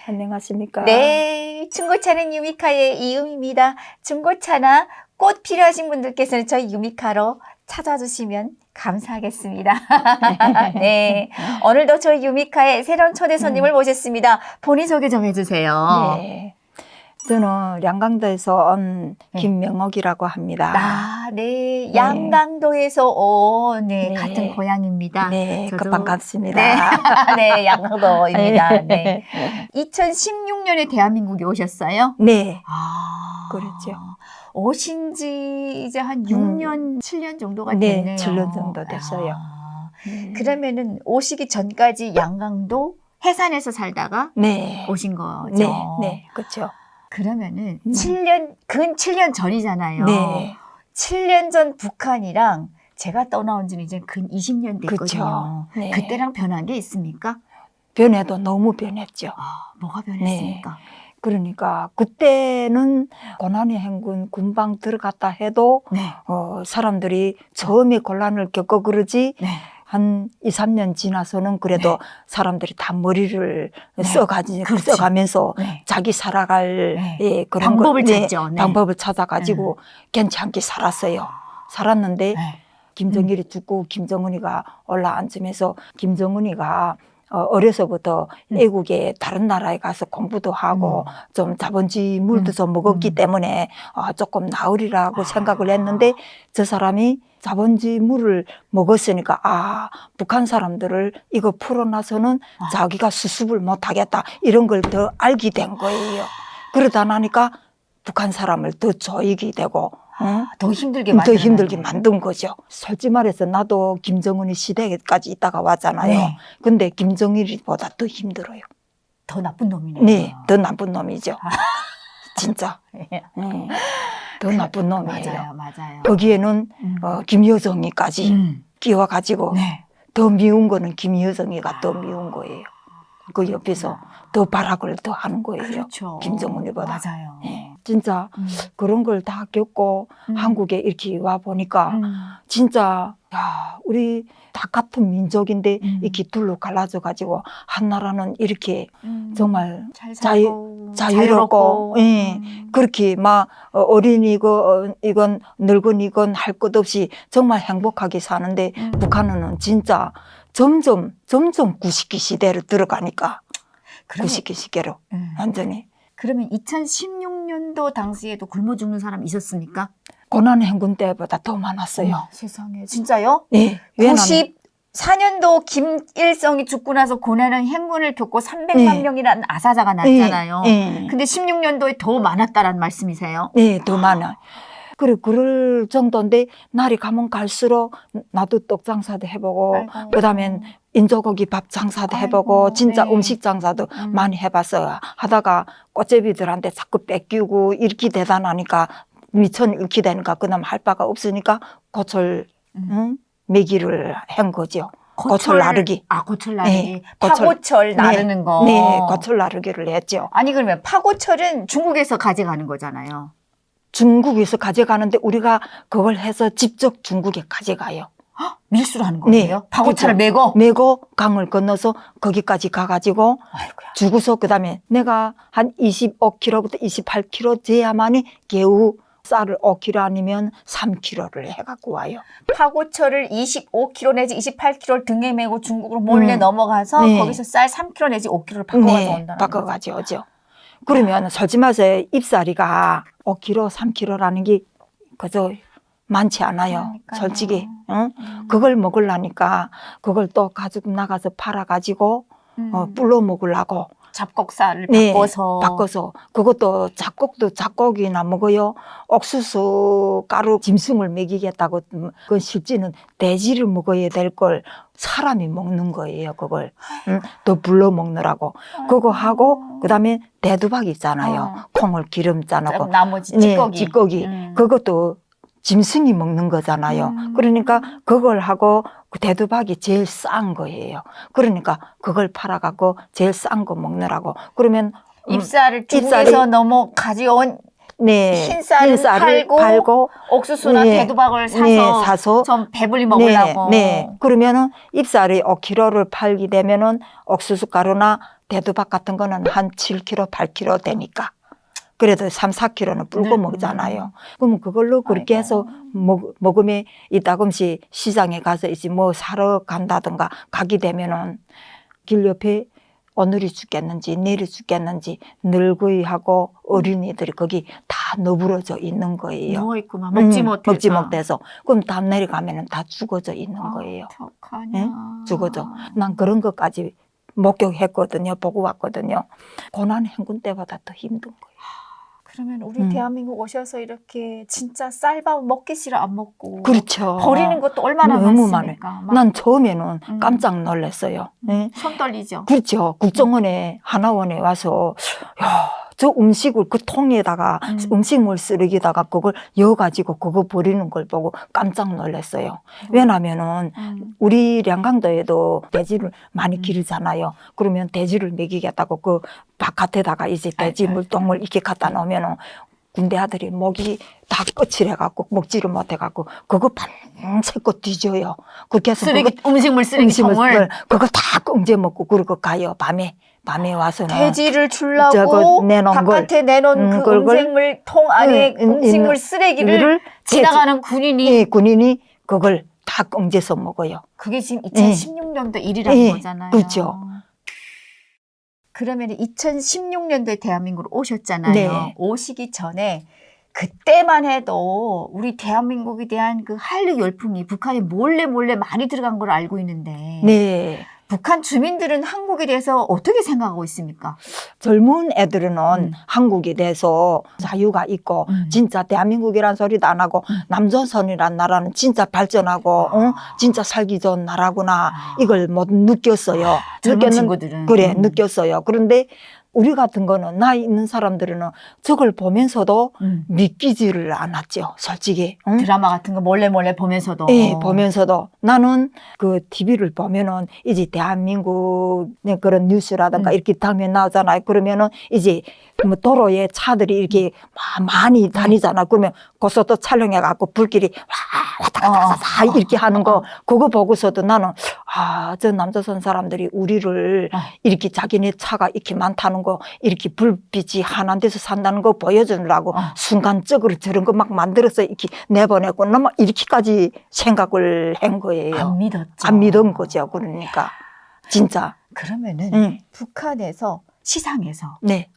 안녕하십니까. 네, 중고차는 유미카의 이음입니다. 중고차나 꽃 필요하신 분들께서는 저희 유미카로 찾아주시면 감사하겠습니다. 네, 오늘도 저희 유미카의 새로운 초대 손님을 모셨습니다. 본인 소개 좀 해주세요. 네. 저는 양강도에서 온 김명옥이라고 합니다. 아, 네. 양강도에서 온, 네. 같은 고향입니다. 네, 저도- 반갑습니다. 네, 네, 양강도입니다. 네. 2016년에 대한민국에 오셨어요? 네, 아, 그렇죠. 오신 지 이제 한 6년, 7년 정도가 네, 됐네요. 7년 정도 됐어요. 아, 그러면은 오시기 전까지 양강도 해산에서 살다가 네, 오신 거죠? 네, 네, 그렇죠. 그러면은 네. 근 7년 전이잖아요. 네, 7년 전 북한이랑 제가 떠나온 지는 이제 근 20년 됐거든요. 그쵸. 네. 그때랑 변한 게 있습니까? 변해도 너무 변했죠. 아, 뭐가 변했습니까? 그러니까 그때는 고난의 행군 군방 들어갔다 해도 네. 사람들이 처음에 곤란을 겪고 그러지 네. 한 2, 3년 지나서는 그래도 네. 사람들이 다 머리를 네. 써가지고 그렇지. 써가면서 네. 자기 살아갈 네. 예, 그런 방법을 걸, 찾죠. 네. 방법을 찾아가지고 괜찮게 살았어요. 살았는데 네. 김정일이 죽고 김정은이가 올라앉으면서 김정은이가 어려서부터 애국에 다른 나라에 가서 공부도 하고 좀 자본주의 물도 좀 먹었기 때문에 조금 나으리라고 생각을 했는데 저 사람이 자본주의 물을 먹었으니까 북한 사람들을 이거 풀어놔서는 자기가 수습을 못하겠다 이런 걸 더 알게 된 거예요. 그러다 나니까 북한 사람을 더 조이게 되고 더 힘들게 더 만드는 힘들게 거예요. 만든 거죠. 솔직히 말해서 나도 김정은이 시대까지 있다가 왔잖아요. 네. 근데 김정일보다 더 힘들어요. 더 나쁜 놈이네요. 네, 더 나쁜 놈이죠. 진짜. 네. 더 나쁜 놈이에요. 맞아요, 맞아요. 거기에는 김여정이까지 끼워가지고 네. 더 미운 거는 김여정이가 더 미운 거예요. 그 옆에서 더 발악을 더 하는 거예요. 그렇죠. 김정은이보다. 맞아요. 네, 진짜 그런 걸 다 겪고 한국에 이렇게 와 보니까 진짜 우리 다 같은 민족인데 이렇게 둘로 갈라져 가지고 한 나라는 이렇게 정말 잘 살고, 자유롭고 예, 그렇게 막 어린이고 이건 늙은이건 할 것 없이 정말 행복하게 사는데 북한은 진짜 점점 90기 시대로 들어가니까 90기 시대로 완전히. 그러면 2016년도 당시에도 굶어 죽는 사람 있었습니까? 고난 행군 때보다 더 많았어요. 세상에. 진짜요? 네. 94년도 김일성이 죽고 나서 고난의 행군을 겪고 300만 명이라는 아사자가 났잖아요. 근데 16년도에 더 많았다라는 말씀이세요? 네, 더 많아. 그럴 정도인데 날이 가면 갈수록 나도 떡 장사도 해보고 아이고. 그다음엔 인조고기 밥 장사도 해보고 아이고, 진짜 네. 음식 장사도 많이 해봤어요. 하다가 꽃제비들한테 자꾸 뺏기고 이렇게 대단하니까 미천 잃게 되니까 그다음 할 바가 없으니까 고철 매기를 한 거죠. 고철 나르기. 고철 나르기. 네, 파고철 나르는 거. 네, 고철 나르기를 했죠. 아니 그러면 파고철은 중국에서 가져가는 거잖아요. 중국에서 가져가는데 우리가 그걸 해서 직접 중국에 가져가요. 밀수로 하는 거예요? 파고철을 그렇죠. 메고? 메고 강을 건너서 거기까지 가가지고 아이고야. 주고서 그다음에 내가 한 25kg부터 28kg 돼야만이 개우 쌀을 5kg 아니면 3kg를 해갖고 와요. 파고철을 25kg 내지 28kg를 등에 메고 중국으로 몰래 넘어가서 네. 거기서 쌀 3kg 내지 5kg를 바꿔가지고 네, 온다는 바꿔가지고 오죠. 그러면 솔직히 말해서 잎사리가 5kg, 3kg라는 게 그저 많지 않아요. 그러니까요. 솔직히. 응? 그걸 먹으려니까 그걸 또 가지고 나가서 팔아가지고 불러 먹으려고. 잡곡살을 네, 바꿔서. 그것도 잡곡이나 먹어요. 옥수수 가루 짐승을 먹이겠다고. 그건 실제는 돼지를 먹어야 될 걸 사람이 먹는 거예요. 그걸 또 불러 먹느라고. 그거 하고 그다음에 대두박 있잖아요. 콩을 기름 짜놓고. 나머지 찌꺼기. 네, 찌꺼기. 그것도 짐승이 먹는 거잖아요. 그러니까 그걸 하고 그 대두박이 제일 싼 거예요. 그러니까 그걸 팔아갖고 제일 싼 거 먹느라고. 그러면 잎살을 중국에서 넘어 가져온 네, 흰쌀을 팔고 옥수수나 네, 대두박을 네, 사서 좀 배불리 먹으려고. 네. 그러면은 잎살이 5kg를 팔게 되면은 옥수수 가루나 대두박 같은 거는 한 7kg, 8kg 되니까. 그래도 3, 4kg는 불고 먹잖아요. 그러면 그걸로 그렇게 아이고. 해서 먹으면 이따금씩 시장에 가서 이제 뭐 사러 간다든가 가게 되면은 길 옆에 오늘이 죽겠는지 내일이 죽겠는지 늙은이하고 어린이들이 거기 다 너부러져 있는 거예요. 누워있구만. 먹지 못해서. 먹지 못해서. 그럼 다음 날에 가면은 다 죽어져 있는 거예요. 어떡하냐. 예? 죽어져. 난 그런 것까지 목격했거든요. 보고 왔거든요. 고난 행군 때보다 더 힘든 거예요. 그러면 우리 대한민국 오셔서 이렇게 진짜 쌀밥 먹기 싫어 안 먹고 그렇죠. 버리는 것도 얼마나 너무 많습니까? 막 난 처음에는 깜짝 놀랐어요. 예? 손 떨리죠. 그렇죠. 국정원에 하나원에 와서 야, 저 음식을 그 통에다가 음식물 쓰레기다가 그걸 여가지고 그거 버리는 걸 보고 깜짝 놀랐어요. 왜냐면은 우리 량강도에도 돼지를 많이 기르잖아요. 그러면 돼지를 먹이겠다고 그 바깥에다가 이제 돼지 물동을 이렇게 갖다 놓으면은 군대 아들이 목이 다 거칠해갖고 먹지를 못해갖고 그거 밤새고 뒤져요. 그렇게 해서 음식물 쓰레기통을 그거 다 꽁제 먹고 그러고 가요. 밤에 와서는 돼지를 저거 주려고 내놓은 바깥에 내놓은 그 음식물 통 안에 음식물 쓰레기를 지나가는 군인이 그걸 다 꽁제서 먹어요. 그게 지금 2016년도 일이라는 거잖아요. 그렇죠. 그러면 2016년도에 대한민국으로 오셨잖아요. 네. 오시기 전에 그때만 해도 우리 대한민국에 대한 그 한류 열풍이 북한에 몰래 많이 들어간 걸 알고 있는데 네. 북한 주민들은 한국에 대해서 어떻게 생각하고 있습니까? 젊은 애들은 한국에 대해서 자유가 있고 진짜 대한민국이란 소리도 안 하고 남조선이란 나라는 진짜 발전하고 진짜 살기 좋은 나라구나 이걸 못 느꼈어요. 젊은 친구들은. 그래 느꼈어요. 그런데 우리 같은 거는 나이 있는 사람들은 저걸 보면서도 믿기지를 않았죠. 솔직히. 응? 드라마 같은 거 몰래 보면서도. 네, 보면서도 나는 그 TV를 보면은 이제 대한민국의 그런 뉴스라든가 이렇게 당면 나오잖아요. 그러면은 이제 뭐 도로에 차들이 이렇게 많이 다니잖아. 그러면 고속도 촬영해갖고 불길이 왔다 갔다 이렇게 하는 거 그거 보고서도 나는 저 남조선 사람들이 우리를 이렇게 자기네 차가 이렇게 많다는 거 이렇게 불빛이 하나인 데서 산다는 거 보여주느라고 순간적으로 저런 거 막 만들어서 이렇게 내보내고 너무 이렇게까지 생각을 한 거예요. 안 믿었죠. 안 믿은 거죠. 그러니까 진짜. 그러면은 북한에서 시장에서 네.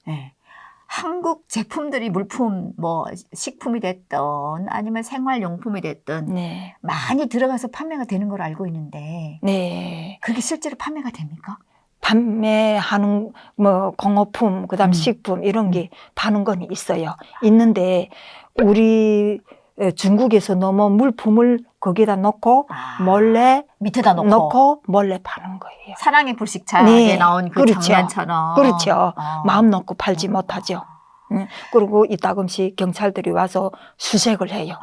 한국 제품들이 물품 뭐 식품이 됐던 아니면 생활용품이 됐던 네. 많이 들어가서 판매가 되는 걸 알고 있는데 네. 그게 실제로 판매가 됩니까? 판매하는 뭐 공업품 그다음 식품 이런 게 파는 건 있어요. 있는데 우리 중국에서 너무 물품을 거기다 놓고 몰래 밑에다 놓고 몰래 파는 거예요. 사랑의 불식차에 나온 그 그렇죠. 장면처럼. 그렇죠. 마음 놓고 팔지 못하죠. 그리고 이따금씩 경찰들이 와서 수색을 해요.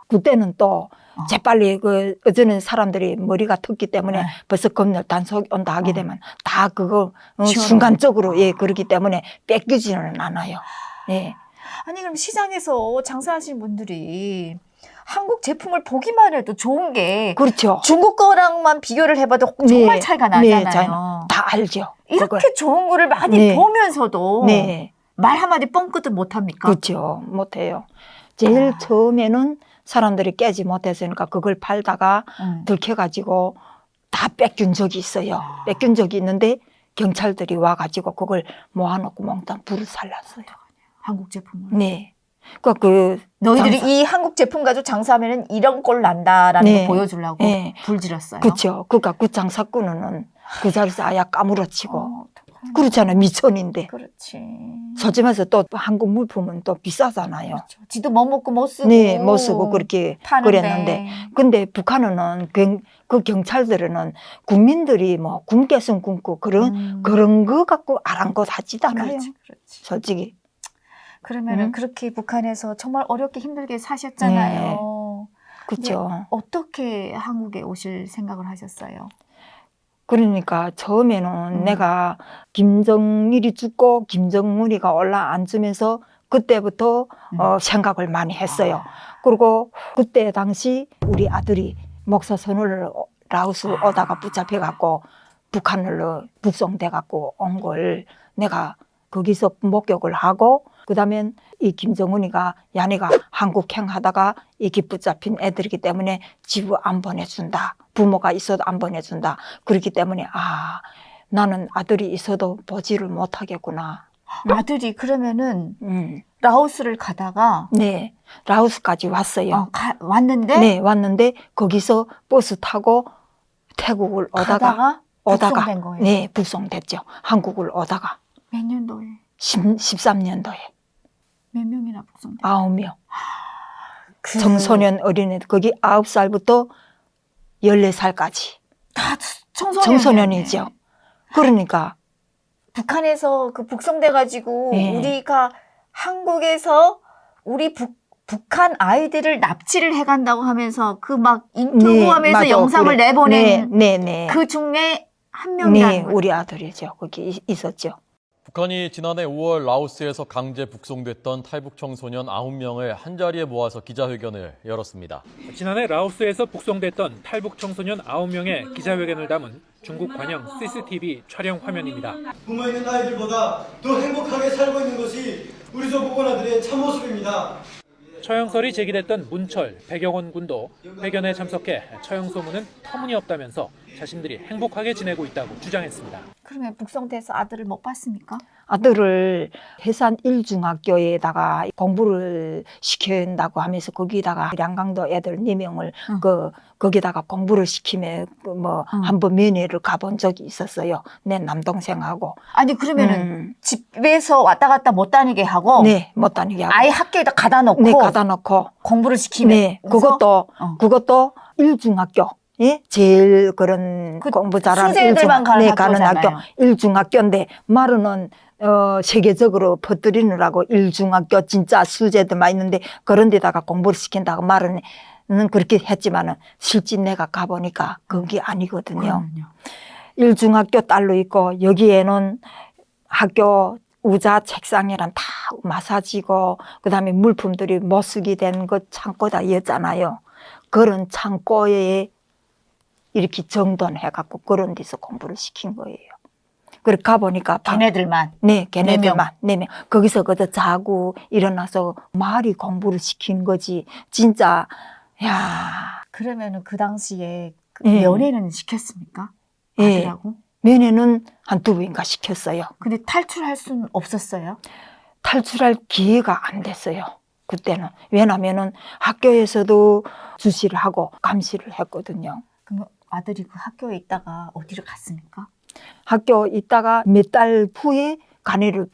그때는 또 재빨리 어제는 사람들이 머리가 텄기 때문에 벌써 검열 단속 온다 하게 되면 다 그거 순간적으로 그렇기 때문에 뺏기지는 않아요. 예. 아니 그럼 시장에서 장사하시는 분들이 한국 제품을 보기만 해도 좋은 게 그렇죠. 중국 거랑만 비교를 해봐도 정말 차이가 나잖아요. 다 알죠. 이렇게 그걸. 좋은 거를 많이 보면서도 네. 말 한마디 뻥끗도 못합니까? 그렇죠. 못해요. 제일 처음에는 사람들이 깨지 못했으니까 그걸 팔다가 들켜가지고 다 뺏긴 적이 있어요. 뺏긴 적이 있는데 경찰들이 와가지고 그걸 모아놓고 몽땅 불을 살랐어요. 한국 제품을. 네. 그 너희들이 이 한국 제품 가지고 장사하면 이런 꼴 난다라는 걸 보여주려고 불 질렀어요. 그렇죠. 그러니까 그 장사꾼은 그 자리에서 아야 까무러치고 그렇잖아요. 미천인데. 그렇지. 솔직히 말해서 또 한국 물품은 또 비싸잖아요. 그렇죠. 지도 못 먹고 못 쓰고. 네, 못 쓰고 그렇게 파는데. 그랬는데. 근데 북한은 그 경찰들은 국민들이 뭐 굶겠으면 굶고 그런 거 갖고 아랑곳하지도 않아요. 그렇지. 솔직히. 그러면은 그렇게 북한에서 정말 어렵게 힘들게 사셨잖아요. 그렇죠. 어떻게 한국에 오실 생각을 하셨어요? 그러니까 처음에는 내가 김정일이 죽고 김정은이가 올라앉으면서 그때부터 생각을 많이 했어요. 그리고 그때 당시 우리 아들이 목사 선우를 라오스 오다가 붙잡혀갖고 북한으로 북송돼 갖고 온 걸 내가 거기서 목격을 하고, 그다음에 이 김정은이가 야네가 한국행 하다가 이게 붙잡힌 애들이기 때문에 집을 안 보내준다. 부모가 있어도 안 보내준다. 그렇기 때문에 나는 아들이 있어도 보지를 못하겠구나. 아들이 그러면은 라오스를 가다가 네, 라오스까지 왔어요. 왔는데 네, 왔는데 거기서 버스 타고 태국을 가다가 북송된 거예요. 네, 북송됐죠. 한국을 오다가 몇 년도에? 13년도에 몇 명이나 북송된? 9명. 청소년 어린애들 거기 9살부터 14살까지 다 청소년이죠. 그러니까 북한에서 그 북송돼가지고 네. 우리가 한국에서 우리 북한 아이들을 납치를 해간다고 하면서 그 막 인터뷰하면서 맞아. 영상을 그래. 내보낸 네. 그 중에 한 명이라는 네, 거예요. 우리 아들이죠. 거기 있었죠. 북한이 지난해 5월 라오스에서 강제 북송됐던 탈북 청소년 9명을 한자리에 모아서 기자회견을 열었습니다. 지난해 라오스에서 북송됐던 탈북 청소년 9명의 기자회견을 담은 중국 관영 CCTV 촬영 화면입니다. 부모 있는 아이들보다 더 행복하게 살고 있는 것이 우리 조 보건아들의 참모습입니다. 처형설이 제기됐던 문철, 백영원 군도 회견에 참석해 처형 소문은 터무니없다면서 자신들이 행복하게 지내고 있다고 주장했습니다. 그러면 북송돼서 아들을 못 봤습니까? 아들을 해산 1중학교에다가 공부를 시킨다고 하면서 거기다가 양강도 애들 4명을 거기다가 공부를 시키면 한번 면회를 가본 적이 있었어요. 내 남동생하고. 아니 그러면은 집에서 왔다 갔다 못 다니게 하고 네, 못 다니게 하고. 아예 학교에다 가다 놓고 네, 가다 놓고. 공부를 시키면 네, 그것도 1중학교. 예? 제일 그런 공부 잘하는 수재들만 가는 가는 학교 학교잖아요. 1중학교인데 말로는 세계적으로 퍼뜨리느라고 1중학교 진짜 수재들만 있는데 그런 데다가 공부를 시킨다고 말은 그렇게 했지만은 실제 내가 가보니까 그게 아니거든요. 1중학교 딸로 있고 여기에는 학교 의자 책상이랑 다 마사지고 그다음에 물품들이 못 쓰게 된 것 창고다였잖아요. 그런 창고에 이렇게 정돈해갖고 그런 데서 공부를 시킨 거예요. 그렇게 가보니까 걔네들만. 네, 걔네들만 4명. 거기서 그저 자고 일어나서 말이 공부를 시킨 거지. 진짜 야. 그러면은 그 당시에 예. 면회는 시켰습니까? 예. 아들하고? 면회는 한두 번인가 시켰어요. 근데 탈출할 수는 없었어요? 탈출할 기회가 안 됐어요. 그때는. 왜냐면은 학교에서도 주시를 하고 감시를 했거든요. 그럼 아들이 그 학교에 있다가 어디를 갔습니까? 학교 있다가 몇 달 후에 가내를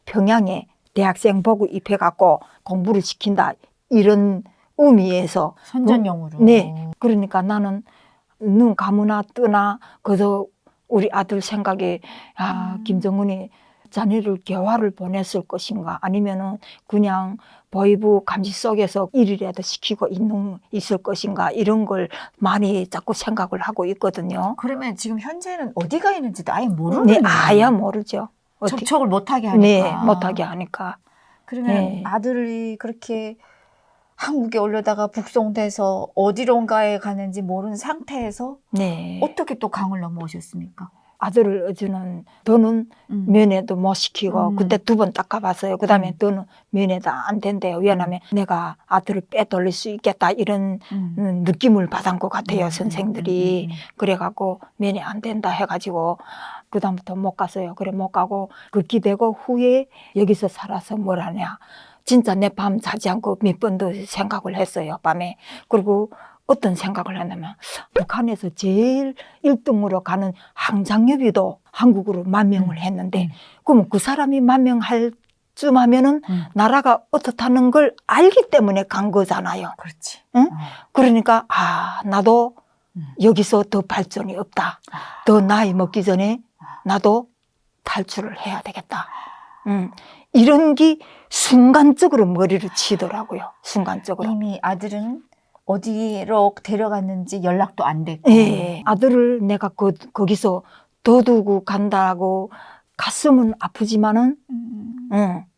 평양에 대학생 보고 입해갖고 공부를 시킨다. 이런 의미에서. 선전용으로. 네. 그러니까 나는 눈 감으나 뜨나 그저 우리 아들 생각에 김정은이 자네를 개화를 보냈을 것인가 아니면은 그냥 보이부 감시 속에서 일이라도 시키고 있을 것인가 이런 걸 많이 자꾸 생각을 하고 있거든요. 그러면 지금 현재는 어디가 있는지도 아예 모르는 네, 거예요. 아예 모르죠. 접촉을 못하게 하니까. 네, 못하게 하니까. 그러면 네. 아들이 그렇게 한국에 올려다가 북송돼서 어디론가에 가는지 모르는 상태에서 네. 어떻게 또 강을 넘어오셨습니까? 아들을 어제는 더는 면회도 못 시키고 그때 2번 닦아봤어요. 그 다음에 더는 면회도 안 된대요. 왜냐하면 내가 아들을 빼돌릴 수 있겠다 이런 느낌을 받은 것 같아요. 선생들이. 그래갖고 면회 안 된다 해가지고 그 다음부터 못 갔어요. 그래 못 가고 그렇게 되고 후에 여기서 살아서 뭘 하냐. 진짜 내 밤 자지 않고 몇 번도 생각을 했어요. 밤에. 그리고 어떤 생각을 했냐면 북한에서 제일 1등으로 가는 항장유비도 한국으로 만명을 했는데 그러면 그 사람이 만명할 쯤 하면은 나라가 어떻다는 걸 알기 때문에 간 거잖아요. 그렇지. 응? 그러니까 나도 여기서 더 발전이 없다. 더 나이 먹기 전에 나도 탈출을 해야 되겠다. 이런 게 순간적으로 머리를 치더라고요. 순간적으로. 이미 아들은 어디로 데려갔는지 연락도 안 됐고. 예, 아들을 내가 거기서 둬두고 간다고 가슴은 아프지만은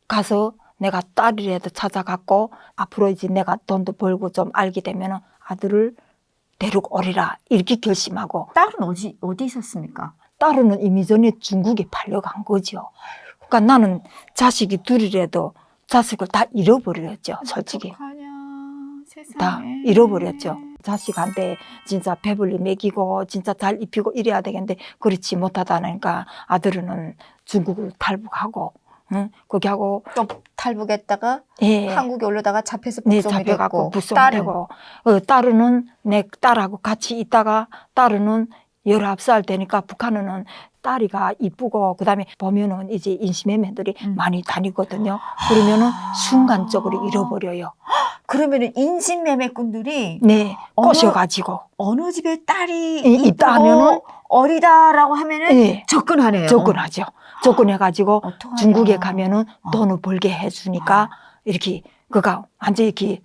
가서 내가 딸이라도 찾아갔고 앞으로 이제 내가 돈도 벌고 좀 알게 되면은 아들을 데리고 오리라 이렇게 결심하고. 딸은 어디 있었습니까? 딸은 이미 전에 중국에 팔려간 거죠. 그러니까 나는 자식이 둘이라도 자식을 다 잃어버렸죠, 솔직히. 어떡하냐, 세상에. 다 잃어버렸죠. 자식한테 진짜 배불리 먹이고 진짜 잘 입히고 이래야 되겠는데 그렇지 못하다니까 아들은 중국을 탈북하고, 응? 거기 하고 또 탈북했다가 예. 한국에 올라다가 잡혀서 네, 북송이 잡혀갖고 됐고, 딸은 북송되고 딸은 내 딸하고 같이 있다가 딸은 19살 되니까 북한은 딸이가 이쁘고 그다음에 보면은 이제 인신매매들이 많이 다니거든요. 그러면은 순간적으로 잃어버려요. 그러면은 인신매매꾼들이 네, 어느- 꼬셔가지고 어느 집에 딸이 예, 있다 이쁘고 하면은 어리다라고 하면은 예. 접근하네요. 접근하죠. 접근해가지고 어떡하냐. 중국에 가면은 돈을 벌게 해주니까 이렇게 그가 완전 이렇게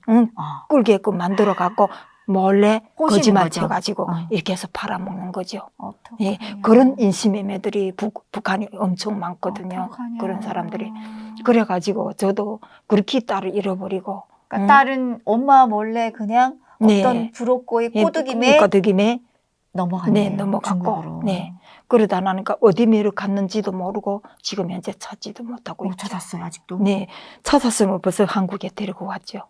꿀게끔 만들어 갖고 몰래 꼬시는 거짓말 거죠. 쳐가지고 이렇게 해서 팔아먹는 거죠. 어떡하냐. 예, 그런 인신매매들이 북한이 엄청 많거든요. 어떡하냐. 그런 사람들이. 그래가지고 저도 그렇게 딸을 잃어버리고. 그러니까 딸은 엄마 몰래 그냥 네. 어떤 부럽고의 예, 꼬드김에 꼬드김에 넘어갔네. 네, 넘어갔고. 중국으로. 네. 그러다 나니까 어디 매를 갔는지도 모르고 지금 현재 찾지도 못하고 못 있죠. 찾았어요 아직도. 네, 찾았으면 벌써 한국에 데리고 왔죠.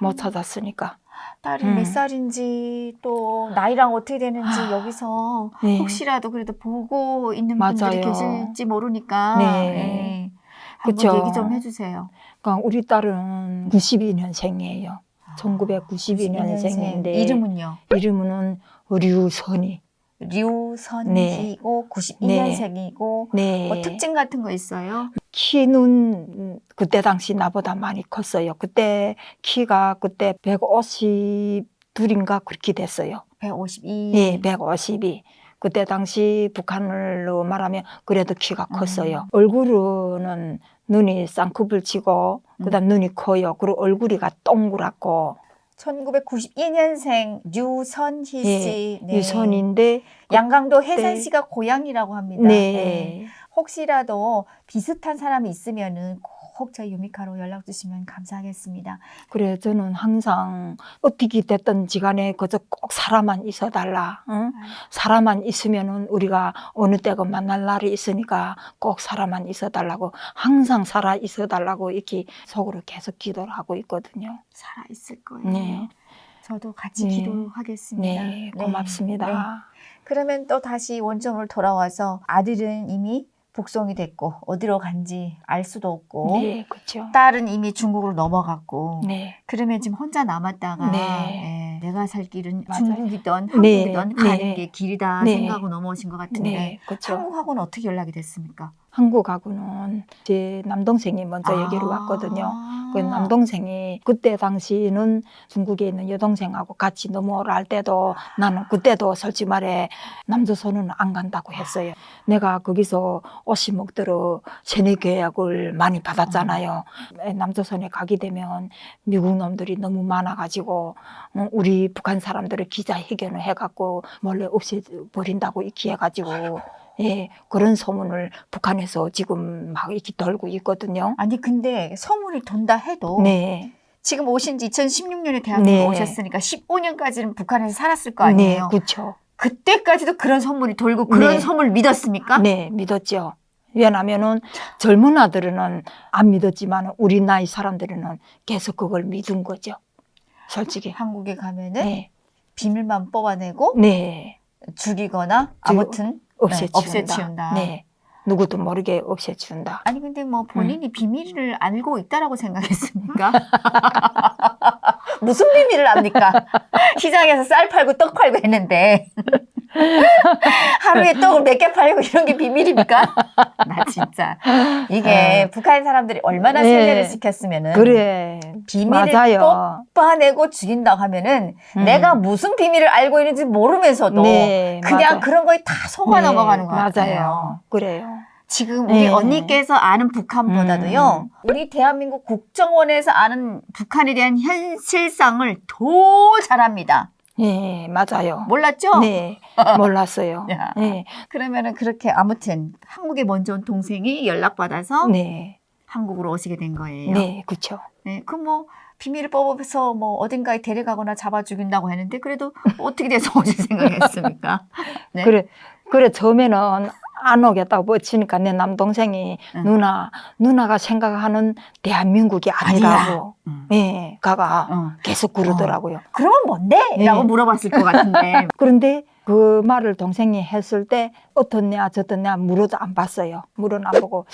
못 찾았으니까. 딸이 몇 살인지 또 나이랑 어떻게 되는지 여기서 네. 혹시라도 그래도 보고 있는 맞아요. 분들이 계실지 모르니까 네. 한번 그쵸. 얘기 좀 해주세요. 그러니까 우리 딸은 92년생이에요. 1992년생인데 이름은요? 이름은 류선이. 류선이고 92년생이고 네. 뭐 특징 같은 거 있어요? 키는 그때 당시 나보다 많이 컸어요. 그때 키가 그때 152인가 그렇게 됐어요. 152. 네, 152. 그때 당시 북한으로 말하면 그래도 키가 컸어요. 얼굴은 눈이 쌍꺼풀 치고 그다음 눈이 커요. 그리고 얼굴이가 동그랗고 1992년생 류선희 씨. 예, 유선인데 양강도 혜산시가 고향이라고 합니다. 네. 네. 혹시라도 비슷한 사람이 있으면은 꼭 저희 유미카로 연락 주시면 감사하겠습니다. 그래 저는 항상 어떻게 됐든지 간에 그저 꼭 사람만 있어달라. 응? 사람만 있으면은 우리가 어느 때가 만날 날이 있으니까 꼭 사람만 있어달라고 항상 살아 있어달라고 이렇게 속으로 계속 기도를 하고 있거든요. 살아 있을 거예요. 네. 저도 같이 네. 기도하겠습니다. 네, 고맙습니다. 네. 그러면 또 다시 원점으로 돌아와서 아들은 이미 북송이 됐고 어디로 간지 알 수도 없고 네, 그렇죠. 딸은 이미 중국으로 넘어갔고 네. 그러면 지금 혼자 남았다가 네. 내가 살 길은 맞아요. 중국이든 네. 한국이든 가는 네. 게 길이다 네. 생각하고 넘어오신 것 같은데 네, 그렇죠. 한국하고는 어떻게 연락이 됐습니까? 한국하고는 제 남동생이 먼저 여기로 왔거든요. 그 남동생이 그때 당시는 중국에 있는 여동생하고 같이 넘어오라 할 때도 나는 그때도 솔직히 말해 남조선은 안 간다고 했어요. 내가 거기서 옷이 먹도록 세뇌 계약을 많이 받았잖아요. 남조선에 가게 되면 미국 놈들이 너무 많아가지고 우리 북한 사람들을 기자회견을 해갖고 몰래 없애버린다고 이렇게 해가지고 예, 그런 소문을 북한에서 지금 막 이렇게 돌고 있거든요. 아니 근데 소문이 돈다 해도 네. 지금 오신 지 2016년에 대한민국 네. 오셨으니까 15년까지는 북한에서 살았을 거 아니에요. 네, 그렇죠. 그때까지도 그런 소문이 돌고 그런 네. 소문을 믿었습니까? 네, 믿었죠. 왜냐하면은 젊은 아들은 안 믿었지만 우리 나이 사람들은 계속 그걸 믿은 거죠. 솔직히. 한국에 가면은 네. 비밀만 뽑아내고 네. 죽이거나 아무튼 없애치운다. 네. 누구도 모르게 없애치운다. 아니 근데 뭐 본인이 비밀을 알고 있다라고 생각했습니까? 무슨 비밀을 압니까? 시장에서 쌀 팔고 떡 팔고 했는데 하루에 떡을 몇 개 팔고 이런 게 비밀입니까? 나 진짜 이게 북한 사람들이 얼마나 네. 세뇌를 시켰으면은 그래. 비밀을 맞아요. 뽑아내고 죽인다고 하면은 내가 무슨 비밀을 알고 있는지 모르면서도 네, 그냥 맞아. 그런 거에 다 속아 네, 넘어가는 것 같아요. 맞아요. 그래요. 지금 우리 네. 언니께서 아는 북한보다도요, 우리 대한민국 국정원에서 아는 북한에 대한 현실상을 더 잘합니다. 네, 맞아요. 몰랐죠? 네, 몰랐어요. 야. 네, 그러면은 그렇게 아무튼 한국에 먼저 온 동생이 연락받아서 네, 한국으로 오시게 된 거예요. 네, 그렇죠. 네, 그럼 뭐 비밀을 뽑아서 뭐 어딘가에 데려가거나 잡아 죽인다고 했는데 그래도 어떻게 돼서 오실 생각했습니까? 네. 그래, 그래 처음에는 안 오겠다고 뻗치니까 내 남동생이 응. 누나가 생각하는 대한민국이 아니라고 예, 가가 계속 그러더라고요. 그러면 뭔데? 라고 네. 물어봤을 것 같은데. 그런데 그 말을 동생이 했을 때 어떻냐 저떻냐 물어도 안 봤어요. 물어는 안 보고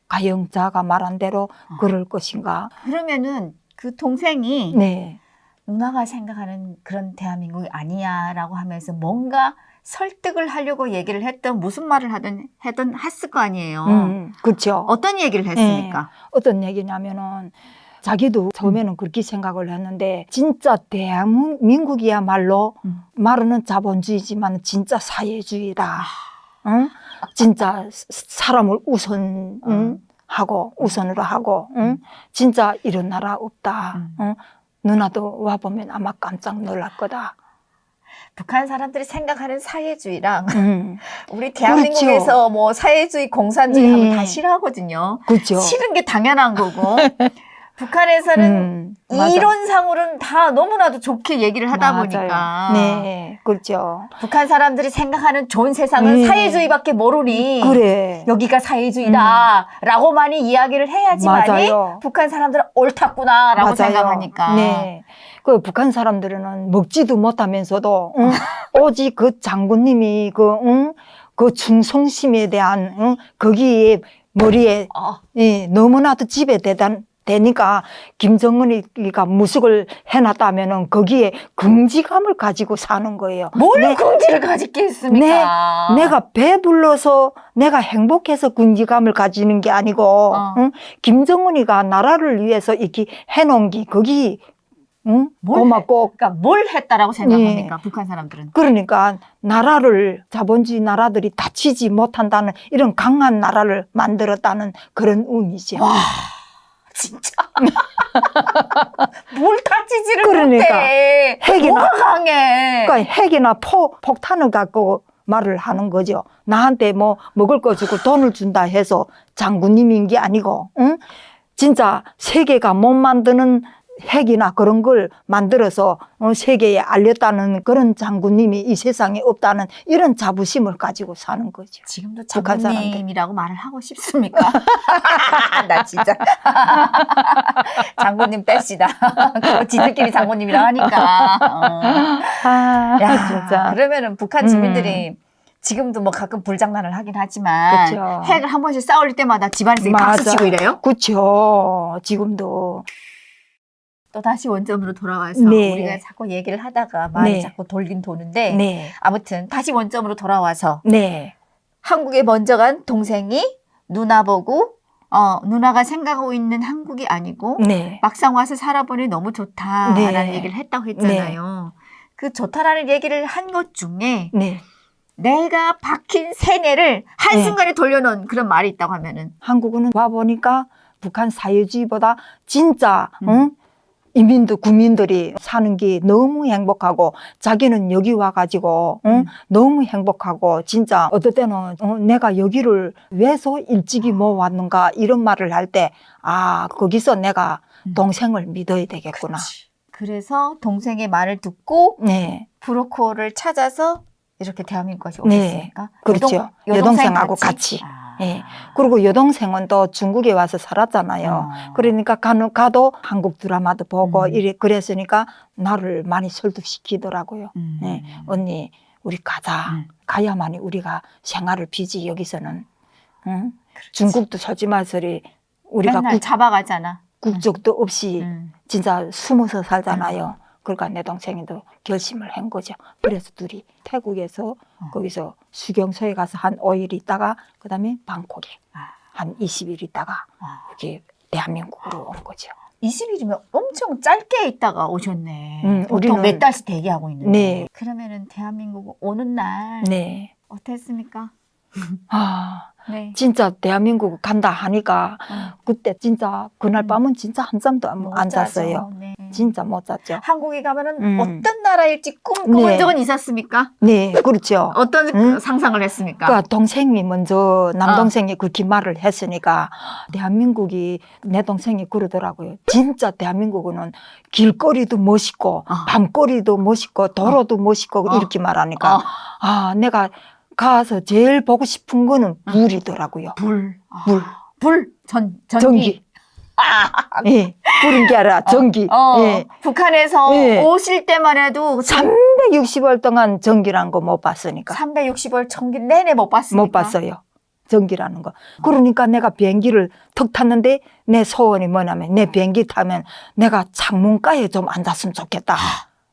과연 자가 말한 대로 그럴 것인가. 그러면은 그 동생이 네. 누나가 생각하는 그런 대한민국이 아니야 라고 하면서 뭔가 설득을 하려고 얘기를 했던 무슨 말을 하든 했을 거 아니에요. 그렇죠. 어떤 얘기를 했습니까? 어떤 얘기냐면은 자기도 처음에는 그렇게 생각을 했는데 진짜 대한민국이야말로 말은 자본주의지만 진짜 사회주의다. 응? 진짜 사람을 우선하고 우선으로 하고 응? 진짜 이런 나라 없다. 응? 누나도 와보면 아마 깜짝 놀랄 거다. 북한 사람들이 생각하는 사회주의랑 우리 그렇죠. 대한민국에서 뭐 사회주의, 공산주의 하면 다 싫어하거든요. 그렇죠. 싫은 게 당연한 거고 북한에서는 맞아. 이론상으로는 다 너무나도 좋게 얘기를 하다 맞아요. 보니까 네, 그렇죠. 북한 사람들이 생각하는 좋은 세상은 사회주의밖에 모르니 그래. 여기가 사회주의다 라고만이 이야기를 해야지만이 맞아요. 북한 사람들은 옳았구나 라고 생각하니까 네. 그 북한 사람들은 먹지도 못하면서도 오직 그 장군님이 그 충성심에 대한 거기에 머리에 예, 너무나도 집에 되니까 김정은이가 무속을 해놨다면은 거기에 긍지감을 가지고 사는 거예요. 뭘 긍지를 가지게 했습니까? 내가 배불러서 내가 행복해서 긍지감을 가지는 게 아니고 김정은이가 나라를 위해서 이렇게 해놓은 게 거기 고맙고 그러니까 뭘 했다라고 생각합니까? 북한 사람들은. 그러니까 나라를 자본주의 나라들이 다치지 못한다는 이런 강한 나라를 만들었다는 그런 의미죠. 와 진짜 뭘 다치지를 그러니까. 못해. 뭐가 강해. 그러니까 핵이나 폭탄을 갖고 말을 하는 거죠. 나한테 뭐 먹을 거 주고 돈을 준다 해서 장군님인 게 아니고 진짜 세계가 못 만드는 핵이나 그런 걸 만들어서 세계에 알렸다는 그런 장군님이 이 세상에 없다는 이런 자부심을 가지고 사는 거죠. 지금도 북한 사람들. 장군님이라고 말을 하고 싶습니까? 나 진짜 장군님 뺍시다. 지들끼리 장군님이라고 하니까. 야, 진짜. 그러면은 북한 주민들이 지금도 뭐 가끔 불장난을 하긴 하지만 그쵸. 핵을 한 번씩 싸울 때마다 집안에서 박수 치고 이래요? 그렇죠. 지금도. 또 다시 원점으로 돌아와서 네. 우리가 자꾸 얘기를 하다가 말이 네. 자꾸 돌긴 도는데 네. 아무튼 다시 원점으로 돌아와서 네. 한국에 먼저 간 동생이 누나 보고 누나가 생각하고 있는 한국이 아니고 네. 막상 와서 살아보니 너무 좋다라는 네. 얘기를 했다고 했잖아요. 그 좋다라는 얘기를 한 것 중에 네. 내가 박힌 세뇌를 한순간에 돌려놓은 그런 말이 있다고 하면은 한국은 와보니까 북한 사회주의보다 진짜 이민들, 국민들이 사는 게 너무 행복하고 자기는 여기 와가지고 너무 행복하고 진짜 어떨 때는 내가 여기를 왜서 일찍이 못 왔는가 이런 말을 할 때 거기서 내가 동생을 믿어야 되겠구나. 그래서 동생의 말을 듣고 네. 브로커를 찾아서 이렇게 대한민국까지 네. 오셨습니까? 그렇죠. 여동생하고 같이. 예. 그리고 여동생은 또 중국에 와서 살았잖아요. 그러니까 가도 한국 드라마도 보고 그랬으니까 나를 많이 설득시키더라고요. 예. 언니, 우리 가자. 가야만이 우리가 생활을 비지 여기서는. 중국도 솔직히 말해서 우리가 맨날 잡아가잖아. 국적도 없이 진짜 숨어서 살잖아요. 그러니까 내 동생이도 결심을 한 거죠. 그래서 둘이 태국에서 거기서 수경소에 가서 한 5일 있다가 그다음에 방콕에 한 20일 있다가 이렇게 대한민국으로 온 거죠. 20일이면 엄청 짧게 있다가 오셨네. 보통 우리는 몇 달씩 대기하고 있는데. 네. 그러면은 대한민국 오는 날 네. 어땠습니까? 네. 진짜 대한민국 간다 하니까 그때 진짜 그날 밤은 진짜 한잠도 안 잤어요. 네. 진짜 못 잤죠. 한국에 가면은 어떤 나라일지 꿈꿔본 네. 적은 있었습니까? 네, 그렇죠. 어떤 상상을 했습니까? 그러니까 동생이 먼저 남동생이 그렇게 말을 했으니까 대한민국이 내 동생이 그러더라고요. 진짜 대한민국은 길거리도 멋있고 밤거리도 멋있고 도로도 멋있고 이렇게 말하니까 내가 가서 제일 보고 싶은 거는 불이더라고요. 불. 불. 불. 전기. 전기. 예, 불인 게 아니라 전기. 예. 북한에서 예. 오실 때만 해도 360월 동안 전기란 거 못 봤으니까. 360월 전기 내내 못 봤으니까. 못 봤어요. 전기라는 거. 그러니까 내가 비행기를 턱 탔는데 내 소원이 뭐냐면 내 비행기 타면 내가 창문가에 좀 앉았으면 좋겠다.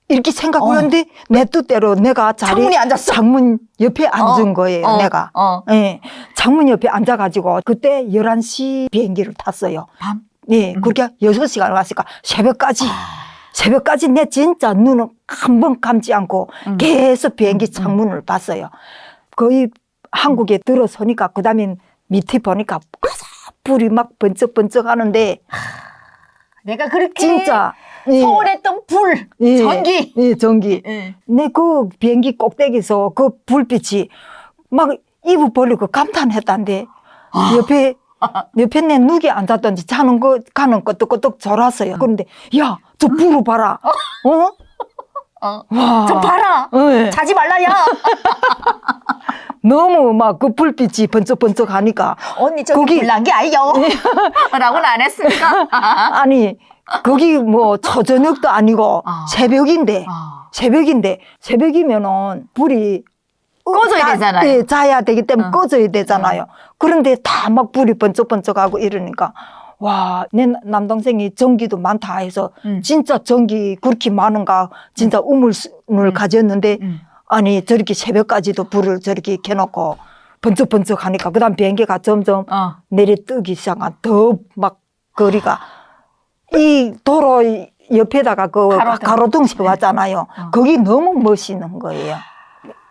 이렇게 생각을 했는데 내 뜻대로 내가 창문에 앉았어? 창문 옆에 앉은 거예요, 내가. 예. 창문 옆에 앉아가지고 그때 11시 비행기를 탔어요. 밤? 예. 그렇게 6시간 왔으니까 새벽까지 내 진짜 눈을 한 번 감지 않고 계속 비행기 창문을 봤어요. 거의 한국에 들어서니까 그다음에 밑에 보니까 불이 막 번쩍번쩍 하는데 내가 그렇게 진짜 소원했던 불, 예, 전기. 예, 전기. 예. 내 그 비행기 꼭대기에서 그 불빛이 막 입을 벌리고 감탄했단데 옆에 내 누기 앉았던지 가는 끄떡끄떡 졸았어요. 그런데 야, 저 불을 봐라. 와. 좀 봐라. 예. 자지 말라야. 너무 막 그 불빛이 번쩍번쩍 하니까 언니 저기 거기- 불난 게 아니요. 라고는 안 했습니까? 아니 거기 뭐 초저녁도 아니고 새벽인데 새벽이면은 불이 꺼져야 되잖아요. 예, 자야 되기 때문에 꺼져야 되잖아요. 그런데 다 막 불이 번쩍번쩍하고 이러니까 와, 내 남동생이 전기도 많다 해서 진짜 전기 그렇게 많은가 진짜 우물순을 가졌는데 아니 저렇게 새벽까지도 불을 저렇게 켜놓고 번쩍번쩍 하니까 그다음 비행기가 점점 내려뜨기 시작한 더 막 거리가 이 도로 옆에다가 그 가로등 세웠잖아요. 거기 너무 멋있는 거예요.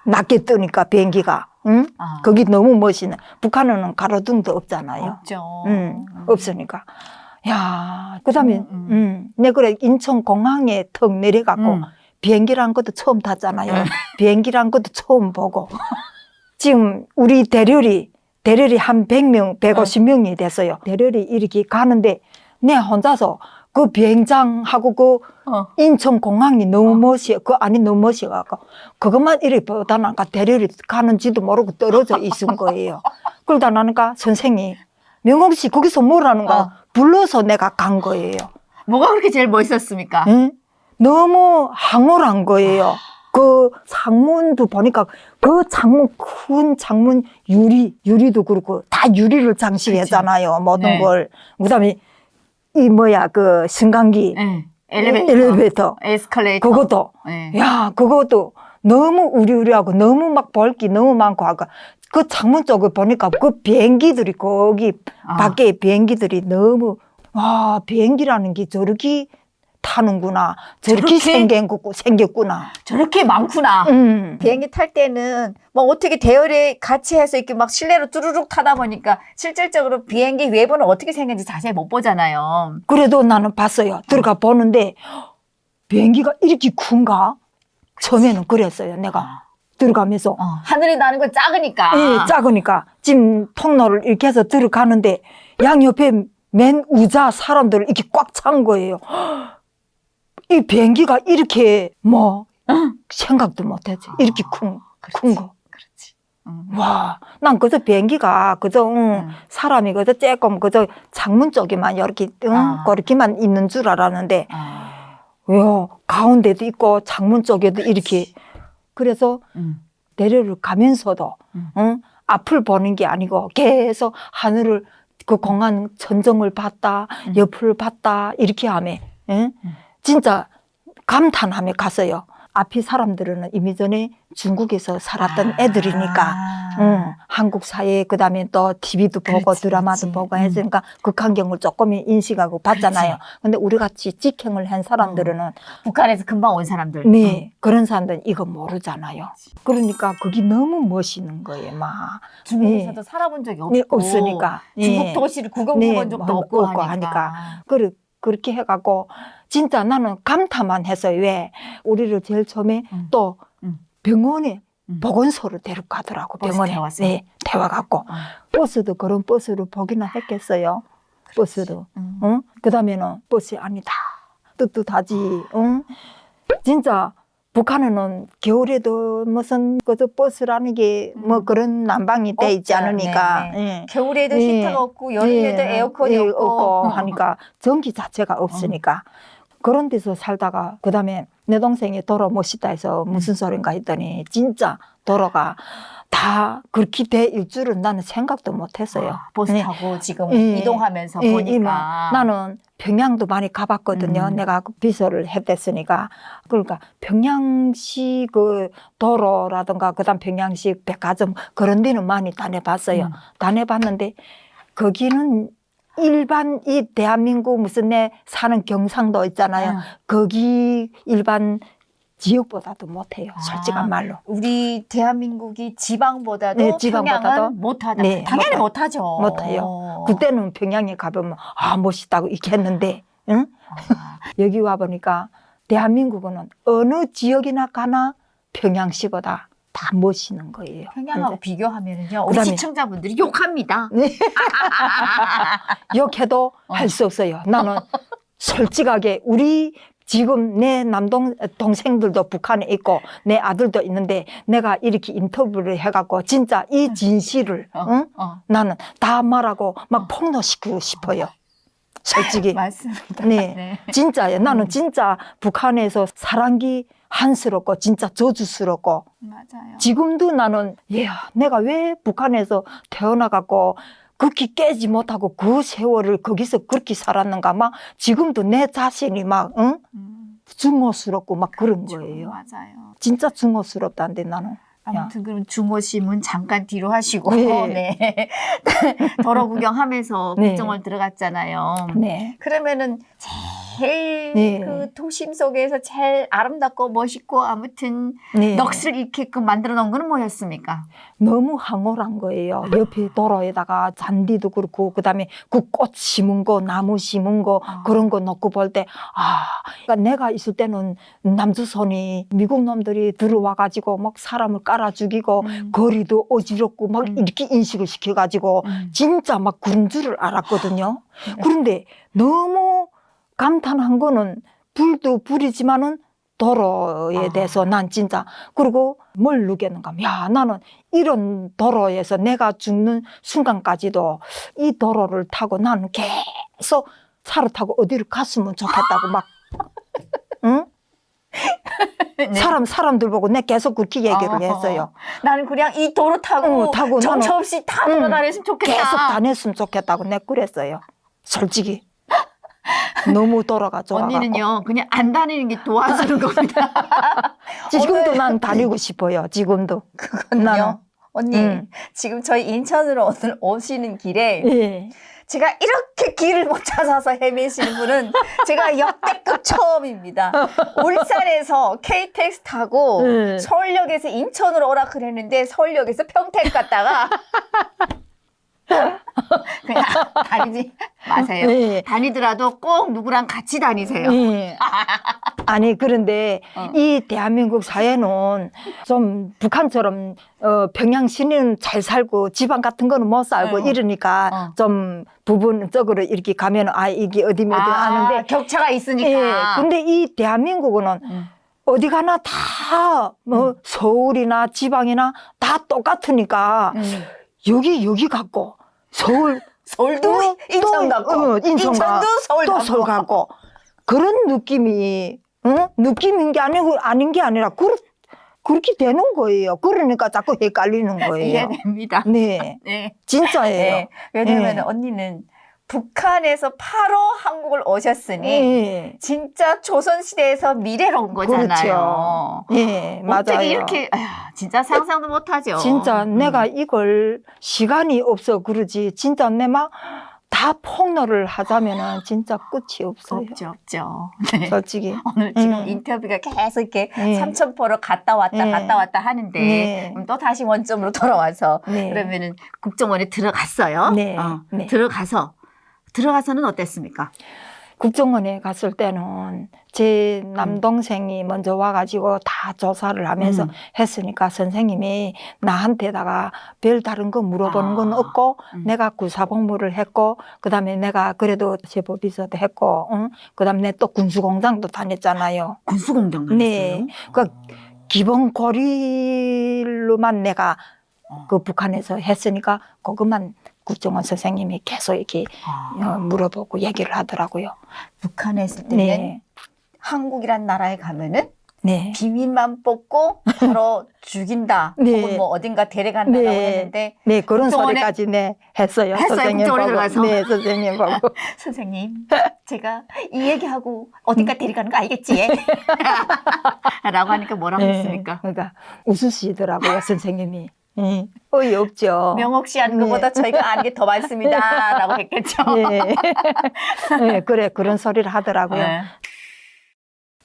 낮게 뜨니까 비행기가. 응? 거기 너무 멋있는. 북한은 가로등도 없잖아요. 없죠. 없으니까. 야, 그다음에 내 그래 인천 공항에 턱 내려갖고 비행기란 것도 처음 탔잖아요. 비행기란 것도 처음 보고. 지금 우리 대렬이 한 100명, 150명이 됐어요. 대렬이 이렇게 가는데 내 혼자서 그 비행장하고 그 인천 공항이 너무 멋있어. 그 안이 너무 멋있어갖고 그것만 이렇게 보다 나니까 대렬이 가는지도 모르고 떨어져 있은 거예요. 그러다 나니까 선생이 명옥 씨 거기서 뭐라는가 불러서 내가 간 거예요. 뭐가 그렇게 제일 멋있었습니까? 응? 너무 황홀한 거예요. 그 창문도 보니까 그 창문 큰 창문 유리도 그렇고 다 유리를 장식했잖아요. 모든 네. 걸. 그다음에 이 뭐야 그 승강기 네. 엘리베이터 에스컬레이터. 그것도 네. 야 그것도 너무 우리하고 너무 막 볼 게 너무 많고 하고 그 창문 쪽을 보니까 그 비행기들이 거기 밖에 비행기들이 너무 와 비행기라는 게 저렇게 타는구나 저렇게 생겼구나 저렇게 많구나. 비행기 탈 때는 뭐 어떻게 대열에 같이 해서 이렇게 막 실내로 뚜루룩 타다 보니까 실질적으로 비행기 외부는 어떻게 생겼는지 자세히 못 보잖아요. 그래도 나는 봤어요. 들어가 보는데 비행기가 이렇게 큰가? 처음에는 그랬어요. 내가 들어가면서 하늘에 나는 건 작으니까. 예, 작으니까 지금 통로를 이렇게 해서 들어가는데 양옆에 맨 의자 사람들을 이렇게 꽉 찬 거예요. 이 비행기가 이렇게 뭐 생각도 못했지. 이렇게 큰 거. 그렇지. 와, 난 그저 비행기가 그저 사람이 그저 조금 그저 창문 쪽에만 이렇게 그렇게만 있는 줄 알았는데 야, 가운데도 있고 창문 쪽에도 이렇게 그래서 대려를 가면서도 앞을 보는 게 아니고 계속 하늘을 그 공항 전정을 봤다 옆을 봤다 이렇게 하며 진짜 감탄하며 갔어요. 앞이 사람들은 이미 전에 중국에서 살았던 애들이니까 한국 사회 그다음에 또 TV도 보고 그렇지, 드라마도 그렇지. 보고 했으니까 극한경을 조금 인식하고 봤잖아요. 근데 우리 같이 직행을 한 사람들은 북한에서 금방 온 사람들. 네 그런 사람들은 이거 모르잖아요. 그러니까 그게 너무 멋있는 거예요. 막 중국에서도 살아본 적이 없고 네, 없으니까 중국 네. 도시를 구경해본 적도 뭐 없고 하니까. 그렇게 해갖고 진짜 나는 감탄만 했어요. 왜 우리를 제일 처음에 또 병원에 보건소를 데려가더라고. 버스 병원에 태웠어요? 네, 태워갖고 버스도 그런 버스를 보기나 했겠어요. 버스도. 그다음에는 버스 아니다. 뜨뜻하지. 진짜 북한에는 겨울에도 무슨 그저 버스라는 게 뭐 그런 난방이 돼 있지 없죠. 않으니까. 네, 예. 겨울에도 예. 히터가 없고 여름에도 예. 에어컨이 예, 없고 하니까 전기 자체가 없으니까. 그런 데서 살다가 그다음에 내 동생이 도로 멋있다 해서 무슨 소린가 했더니 진짜 도로가 다 그렇게 될 줄은 나는 생각도 못했어요. 버스 네. 타고 지금 예. 이동하면서 예, 보니까 나는 평양도 많이 가봤거든요. 내가 그 비서를 했댔으니까. 그러니까 평양시 그 도로라든가 그다음 평양시 백화점 그런 데는 많이 다녀봤어요. 다녀봤는데 거기는 일반 이 대한민국 무슨 내 사는 경상도 있잖아요. 거기 일반 지역보다도 못해요. 솔직한 말로. 우리 대한민국이 지방보다도 네, 지방보다도? 평양은 못하다. 네, 당연히 못하죠. 못해요. 그때는 평양에 가보면 멋있다고 이렇게 했는데 응? 여기 와보니까 대한민국은 어느 지역이나 가나 평양시보다 다 멋있는 거예요. 평양하고 이제. 비교하면은요, 우리 그다음에- 시청자분들이 욕합니다. 욕해도 할 수 없어요. 나는 솔직하게 우리 지금 내 동생들도 북한에 있고 내 아들도 있는데 내가 이렇게 인터뷰를 해갖고 진짜 이 진실을 응? 나는 다 말하고 막 폭로시키고 싶어요. 솔직히. 맞습니다. 네. 진짜예요. 나는 진짜 북한에서 사랑기 한스럽고 진짜 저주스럽고 맞아요. 지금도 나는 내가 왜 북한에서 태어나갖고 그렇게 깨지 못하고 그 세월을 거기서 그렇게 살았는가 막 지금도 내 자신이 막 응? 증오스럽고 막 그런 거예요. 맞아요. 진짜 증오스럽다는데 나는. 아무튼 그럼 중호심은 잠깐 뒤로 하시고 네. 네. 도로 구경하면서 네. 국정원 들어갔잖아요. 네. 그러면은 제일 네. 그 도심 속에서 제일 아름답고 멋있고 아무튼 네. 넋을 잃게끔 만들어 놓은 건 뭐였습니까? 너무 황홀한 거예요. 옆에 도로에다가 잔디도 그렇고 그다음에 그 꽃 심은 거, 나무 심은 거 그런 거 놓고 볼 때 그러니까 내가 있을 때는 남조선이 미국 놈들이 들어와 가지고 막 사람을 깔아 죽이고 거리도 어지럽고 막 이렇게 인식을 시켜 가지고 진짜 막 그런 줄을 알았거든요. 그런데 너무 감탄한 거는 불도 불이지만은 도로에 대해서 난 진짜 그리고 뭘 느꼈는가 나는 이런 도로에서 내가 죽는 순간까지도 이 도로를 타고 나는 계속 차를 타고 어디를 갔으면 좋겠다고 막 응? 네. 사람들 보고 내가 계속 그렇게 얘기를 했어요. 나는 그냥 이 도로 타고 타고 정처 없이 다 돌아다녔으면 좋겠다. 계속 다녔으면 좋겠다고 내가 그랬어요. 솔직히 너무 도로가 좋아갖고 언니는요 그냥 안 다니는 게 도와주는 겁니다. 지금도 난 다니고 싶어요. 지금도 그건요. 언니 지금 저희 인천으로 오늘 오시는 길에 예. 제가 이렇게 길을 못 찾아서 헤매시는 분은 제가 역대급 처음입니다. 울산에서 KTX 타고 네. 서울역에서 인천으로 오라 그랬는데 서울역에서 평택 갔다가 그냥 다니지 마세요. 네. 다니더라도 꼭 누구랑 같이 다니세요. 예. 아니 그런데 이 대한민국 사회는 좀 북한처럼 평양 시내는 잘 살고 지방 같은 거는 못 살고 이러니까 좀 부분적으로 이렇게 가면 이게 어디면 어디 아는데 격차가 있으니까. 예. 근데 이 대한민국은 어디 가나 다 뭐 서울이나 지방이나 다 똑같으니까 여기 갖고 서울도 인천 같고 인천도 서울 또 같고. 서울 같고 그런 느낌이 느낌인 게 아닌 게 아니라 그렇게 되는 거예요. 그러니까 자꾸 헷갈리는 거예요. 이해됩니다. 네, 네. 진짜예요. 네. 왜냐면 네. 언니는 북한에서 바로 한국을 오셨으니 네. 진짜 조선시대에서 미래로 온 거잖아요. 그렇죠. 네, 어떻게 맞아요. 이렇게 진짜 상상도 못하죠. 진짜 내가 이걸 시간이 없어 그러지 진짜 내 막 다 폭로를 하자면은 진짜 끝이 없어요. 없죠. 네. 솔직히. 오늘 지금 인터뷰가 계속 이렇게 네. 삼천포로 갔다 왔다 네. 갔다 왔다 하는데 네. 또 다시 원점으로 돌아와서 네. 그러면은 국정원에 들어갔어요. 네. 네. 들어가서는 어땠습니까? 국정원에 갔을 때는 제 남동생이 먼저 와가지고 다 조사를 하면서 했으니까 선생님이 나한테다가 별 다른 거 물어보는 건 없고 내가 군사복무를 했고 그다음에 내가 그래도 제보비서도 했고 그다음에 내 또 군수공장도 다녔잖아요. 군수공장 네, 그 기본 고릴로만 내가 그 북한에서 했으니까 그것만 국정원 선생님이 계속 이렇게 물어보고 얘기를 하더라고요. 북한에 있을 때는 네. 한국이란 나라에 가면은 네. 비밀만 뽑고 바로 죽인다. 네. 혹은 뭐 어딘가 데려간다라고 네. 했는데 네, 그런 국정원에- 소리까지 네, 했어요. 했어요, 국정원에 들어가서? 네, 선생님 보고. 선생님, 제가 이 얘기하고 어딘가 데려가는 거 알겠지? 라고 하니까 뭐라고 했습니까? 그러니까 웃으시더라고요, 선생님이. 어이없죠. 명옥 씨 아는 네. 것보다 저희가 아는 게 더 많습니다. 라고 했겠죠. 네. 네, 그래, 그런 소리를 하더라고요. 네.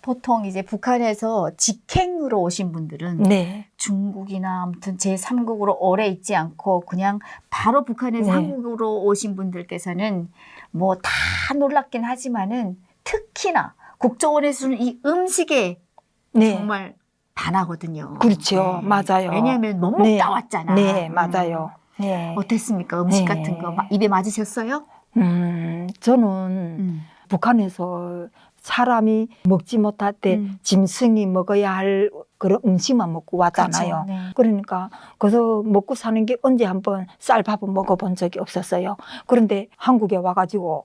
보통 이제 북한에서 직행으로 오신 분들은 네. 중국이나 아무튼 제3국으로 오래 있지 않고 그냥 바로 북한에서 네. 한국으로 오신 분들께서는 뭐 다 놀랍긴 하지만은 특히나 국정원에서는 이 음식에 네. 정말 반하거든요. 그렇죠. 네. 맞아요. 왜냐하면 너무 네. 나왔잖아. 네, 맞아요. 네. 어땠습니까? 음식 네. 같은 거 입에 맞으셨어요? 저는 북한에서 사람이 먹지 못할 때 짐승이 먹어야 할 그런 음식만 먹고 왔잖아요. 그렇죠. 네. 그러니까 그래서 먹고 사는 게 언제 한번 쌀밥을 먹어본 적이 없었어요. 그런데 한국에 와가지고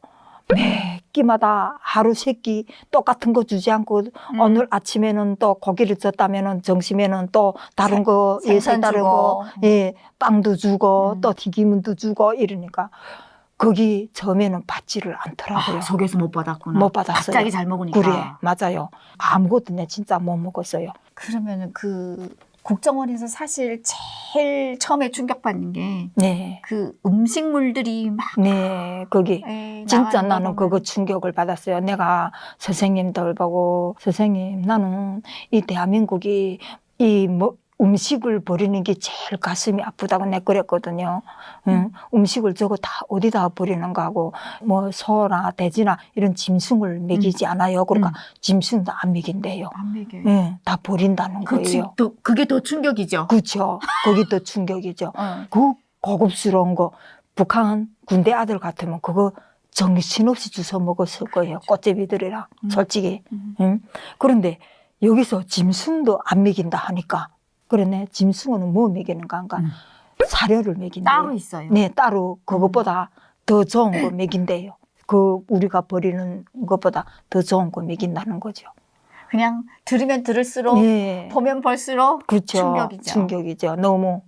매 끼마다 하루 세 끼 똑같은 거 주지 않고 오늘 아침에는 또 고기를 줬다면은 점심에는 또 다른 거 생선 다른 거 주고. 예 빵도 주고 또 튀김도 주고 이러니까 거기 처음에는 받지를 않더라고요. 속에서 못 받았구나. 못 받았어요. 갑자기 잘 먹으니까. 그래 맞아요. 아무것도 내 진짜 못 먹었어요. 그러면은 그 국정원에서 사실 제일 처음에 충격받는 게 네, 그 음식물들이 막 네 거기 진짜 나가는 나는 거 그거 보면 충격을 받았어요. 내가 선생님들 보고 선생님 나는 이 대한민국이 이 뭐 음식을 버리는 게 제일 가슴이 아프다고 내가 그랬거든요. 음식을 저거 다 어디다 버리는가 하고 뭐 소나 돼지나 이런 짐승을 먹이지 않아요. 그러니까 짐승도 안 먹인대요. 안 먹여요. 예, 다 버린다는 거예요. 또 그게 더 충격이죠. 그렇죠. 거기 또 충격이죠. 어. 그 고급스러운 거 북한 군대 아들 같으면 그거 정신없이 주워 먹었을 거예요. 꽃제비들이랑 솔직히. 그런데 여기서 짐승도 안 먹인다 하니까 그러네. 짐승은 뭐 먹이는가 하니까 사료를 먹인대요. 따로 있어요. 네, 따로 그것보다 더 좋은 거 먹인대요. 그 우리가 버리는 것보다 더 좋은 거 먹인다는 거죠. 그냥 들으면 들을수록 네. 보면 볼수록 그렇죠. 충격이죠. 충격이죠. 너무.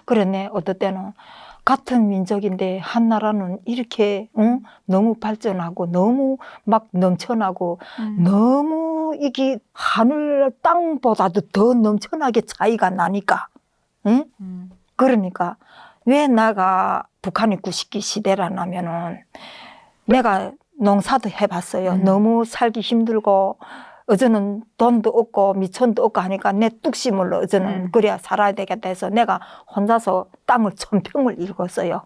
그랬네. 어떨 때는 같은 민족인데 한 나라는 이렇게 너무 발전하고 너무 막 넘쳐나고 너무 이게 하늘 땅보다도 더 넘쳐나게 차이가 나니까. 응? 그러니까 왜 내가 북한이 90기 시대라냐면은 내가 농사도 해봤어요. 너무 살기 힘들고 어제는 돈도 없고 미천도 없고 하니까 내 뚝심으로 어제는 그래야 살아야 되겠다 해서 내가 혼자서 땅을 1000평을 읽었어요.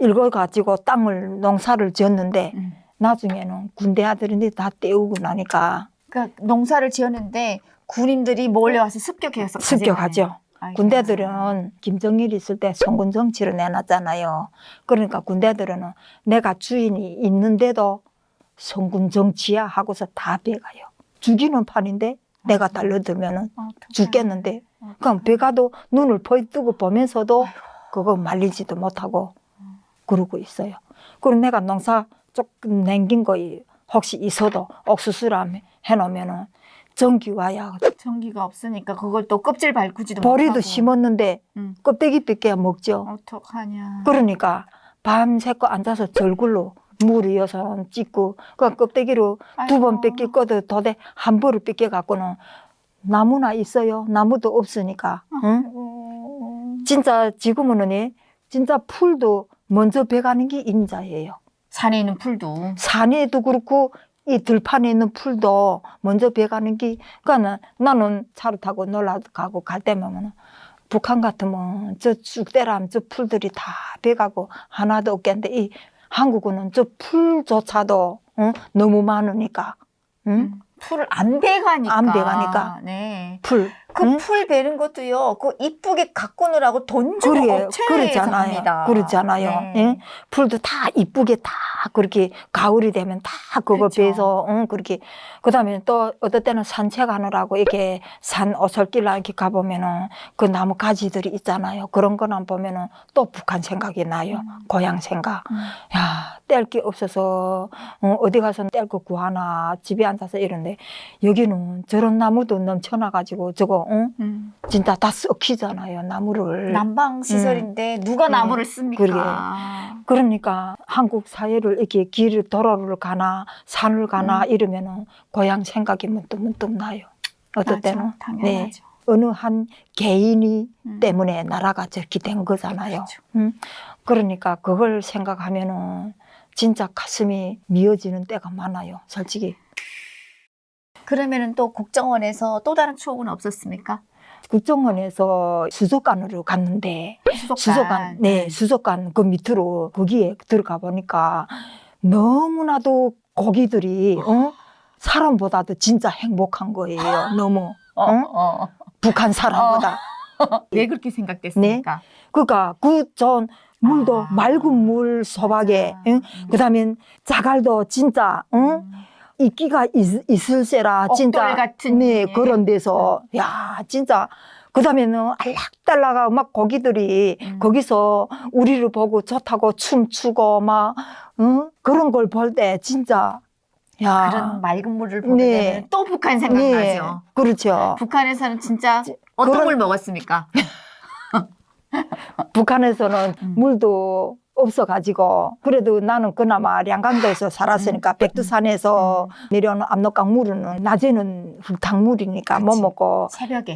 읽어가지고 땅을 농사를 지었는데 나중에는 군대 아들인데 다 떼우고 나니까 그러니까 농사를 지었는데 군인들이 몰려와서 습격해서 습격하죠. 군대들은 김정일 있을 때 송군 정치를 내놨잖아요. 그러니까 군대들은 내가 주인이 있는데도 송군 정치야 하고서 다 배가요. 죽이는 판인데 내가 달려들면은 죽겠는데 그럼 배가도 눈을 벌 뜨고 보면서도 그거 말리지도 못하고 그러고 있어요. 그리고 내가 농사 조금 남긴 거 혹시 있어도 옥수수라 해놓으면은 전기 와야 전기가 없으니까 그걸 또 껍질 밟고지도 보리도 못하고. 심었는데 껍데기 뺏겨야 먹죠. 어떡하냐. 그러니까 밤새고 앉아서 절굴로 물 이어서 찍고 그 껍데기로 두 번 뺏길 거도 도대 한 벌을 뺏겨 갖고는 나무나 있어요. 나무도 없으니까. 응? 진짜 지금은 진짜 풀도 먼저 베가는 게 임자예요. 산에 있는 풀도. 산에도 그렇고 이 들판에 있는 풀도 먼저 베가는 게 그러니까 나는 차를 타고 놀러 가고 갈 때면 북한 같으면 저 쑥대람 저 풀들이 다 베가고 하나도 없겠는데 이 한국은 저 풀조차도 너무 많으니까. 응? 풀을 안 베가니까. 안 베가니까. 네. 풀. 그 응? 풀 베는 것도요. 그 이쁘게 가꾸느라고 돈 주고 업체에서 그렇잖아요. 합니다. 그렇잖아요. 네. 응? 풀도 다 이쁘게 다 그렇게 가을이 되면 다 그거 그렇죠. 베서 그렇게. 그다음에 또 어떨 때는 산책하느라고 이렇게 산 오솔길 이렇게 가보면은 그 나무 가지들이 있잖아요. 그런 거나 보면은 또 북한 생각이 나요. 고향 생각. 야, 뗄 게 없어서 어디 가서 뗄 거 구하나 집에 앉아서 이런데 여기는 저런 나무도 넘쳐나가지고 저거 진짜 다 썩히잖아요, 나무를. 난방 시설인데 누가 네. 나무를 씁니까? 그러게. 그러니까 한국 사회를 이렇게 길을 도로를 가나 산을 가나 이러면은 고향 생각이 문득문득 나요. 어떨 맞아, 때는. 당연하죠. 어느 한 개인이 때문에 나라가 저렇게 된 거잖아요. 그렇죠. 그러니까 그걸 생각하면은 진짜 가슴이 미어지는 때가 많아요, 솔직히. 그러면은 또 국정원에서 또 다른 추억은 없었습니까? 국정원에서 수족관으로 갔는데 수족관, 네, 수족관 그 밑으로 거기에 들어가 보니까 너무나도 고기들이 사람보다도 진짜 행복한 거예요. 너무 북한 사람보다. 왜 그렇게 생각됐습니까? 그러니까 그 전 물도 맑은 물 소박에, 그다음에 자갈도 진짜 이끼가 있을세라 진짜 옥돌 같은 네 그런 데서 야 진짜 그다음에는 알락달락하고 막 고기들이 거기서 우리를 보고 좋다고 춤추고 막 그런 걸 볼 때 진짜 야 그런 맑은 물을 보게 네. 되면 또 북한 생각나죠. 그렇죠. 북한에서는 진짜 어떤 그런- 물 먹었습니까? 북한에서는 물도 없어가지고 그래도 나는 그나마 량강도에서 살았으니까 백두산에서 내려오는 압록강 물은 낮에는 흙탕물이니까 못 그치. 먹고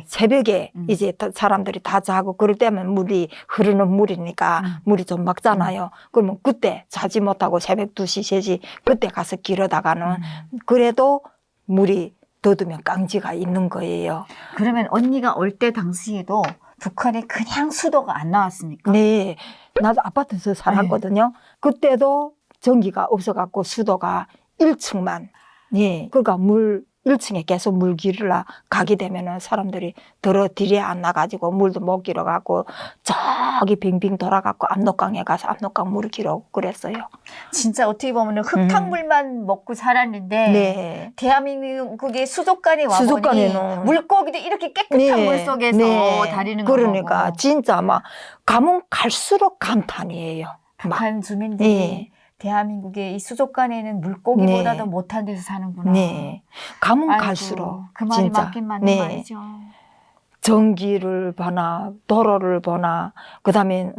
새벽에 이제 사람들이 다 자고 그럴 때면 물이 흐르는 물이니까 물이 좀 먹잖아요. 그러면 그때 자지 못하고 새벽 2시, 3시 그때 가서 길어다가는 그래도 물이 더두면 깡지가 있는 거예요. 그러면 언니가 올 때 당시에도 북한에 그냥 수도가 안 나왔습니까? 네, 나도 아파트에서 살았거든요. 그때도 전기가 없어갖고 수도가 1층만. 네, 그러니까 물 1층에 계속 물 기르러 가게 되면은 사람들이 들에 안 나가지고 물도 못 길어갖고 저기 빙빙 돌아갖고 압록강에 가서 압록강 물을 길어 그랬어요. 진짜 어떻게 보면 흙탕물만 먹고 살았는데 네. 대한민국의 수족관에 와보니 수족관에는 물고기도 이렇게 깨끗한 네, 물 속에서 네. 다니는 거 그러니까 보고 진짜 막 가면 갈수록 감탄이에요. 막. 북한 주민들이 네. 대한민국의 이 수족관에는 물고기보다도 네. 못한 데서 사는구나. 네. 가면 아이고, 갈수록 그 말이 진짜. 맞긴 맞는 네. 말이죠. 전기를 보나 도로를 보나 그다음에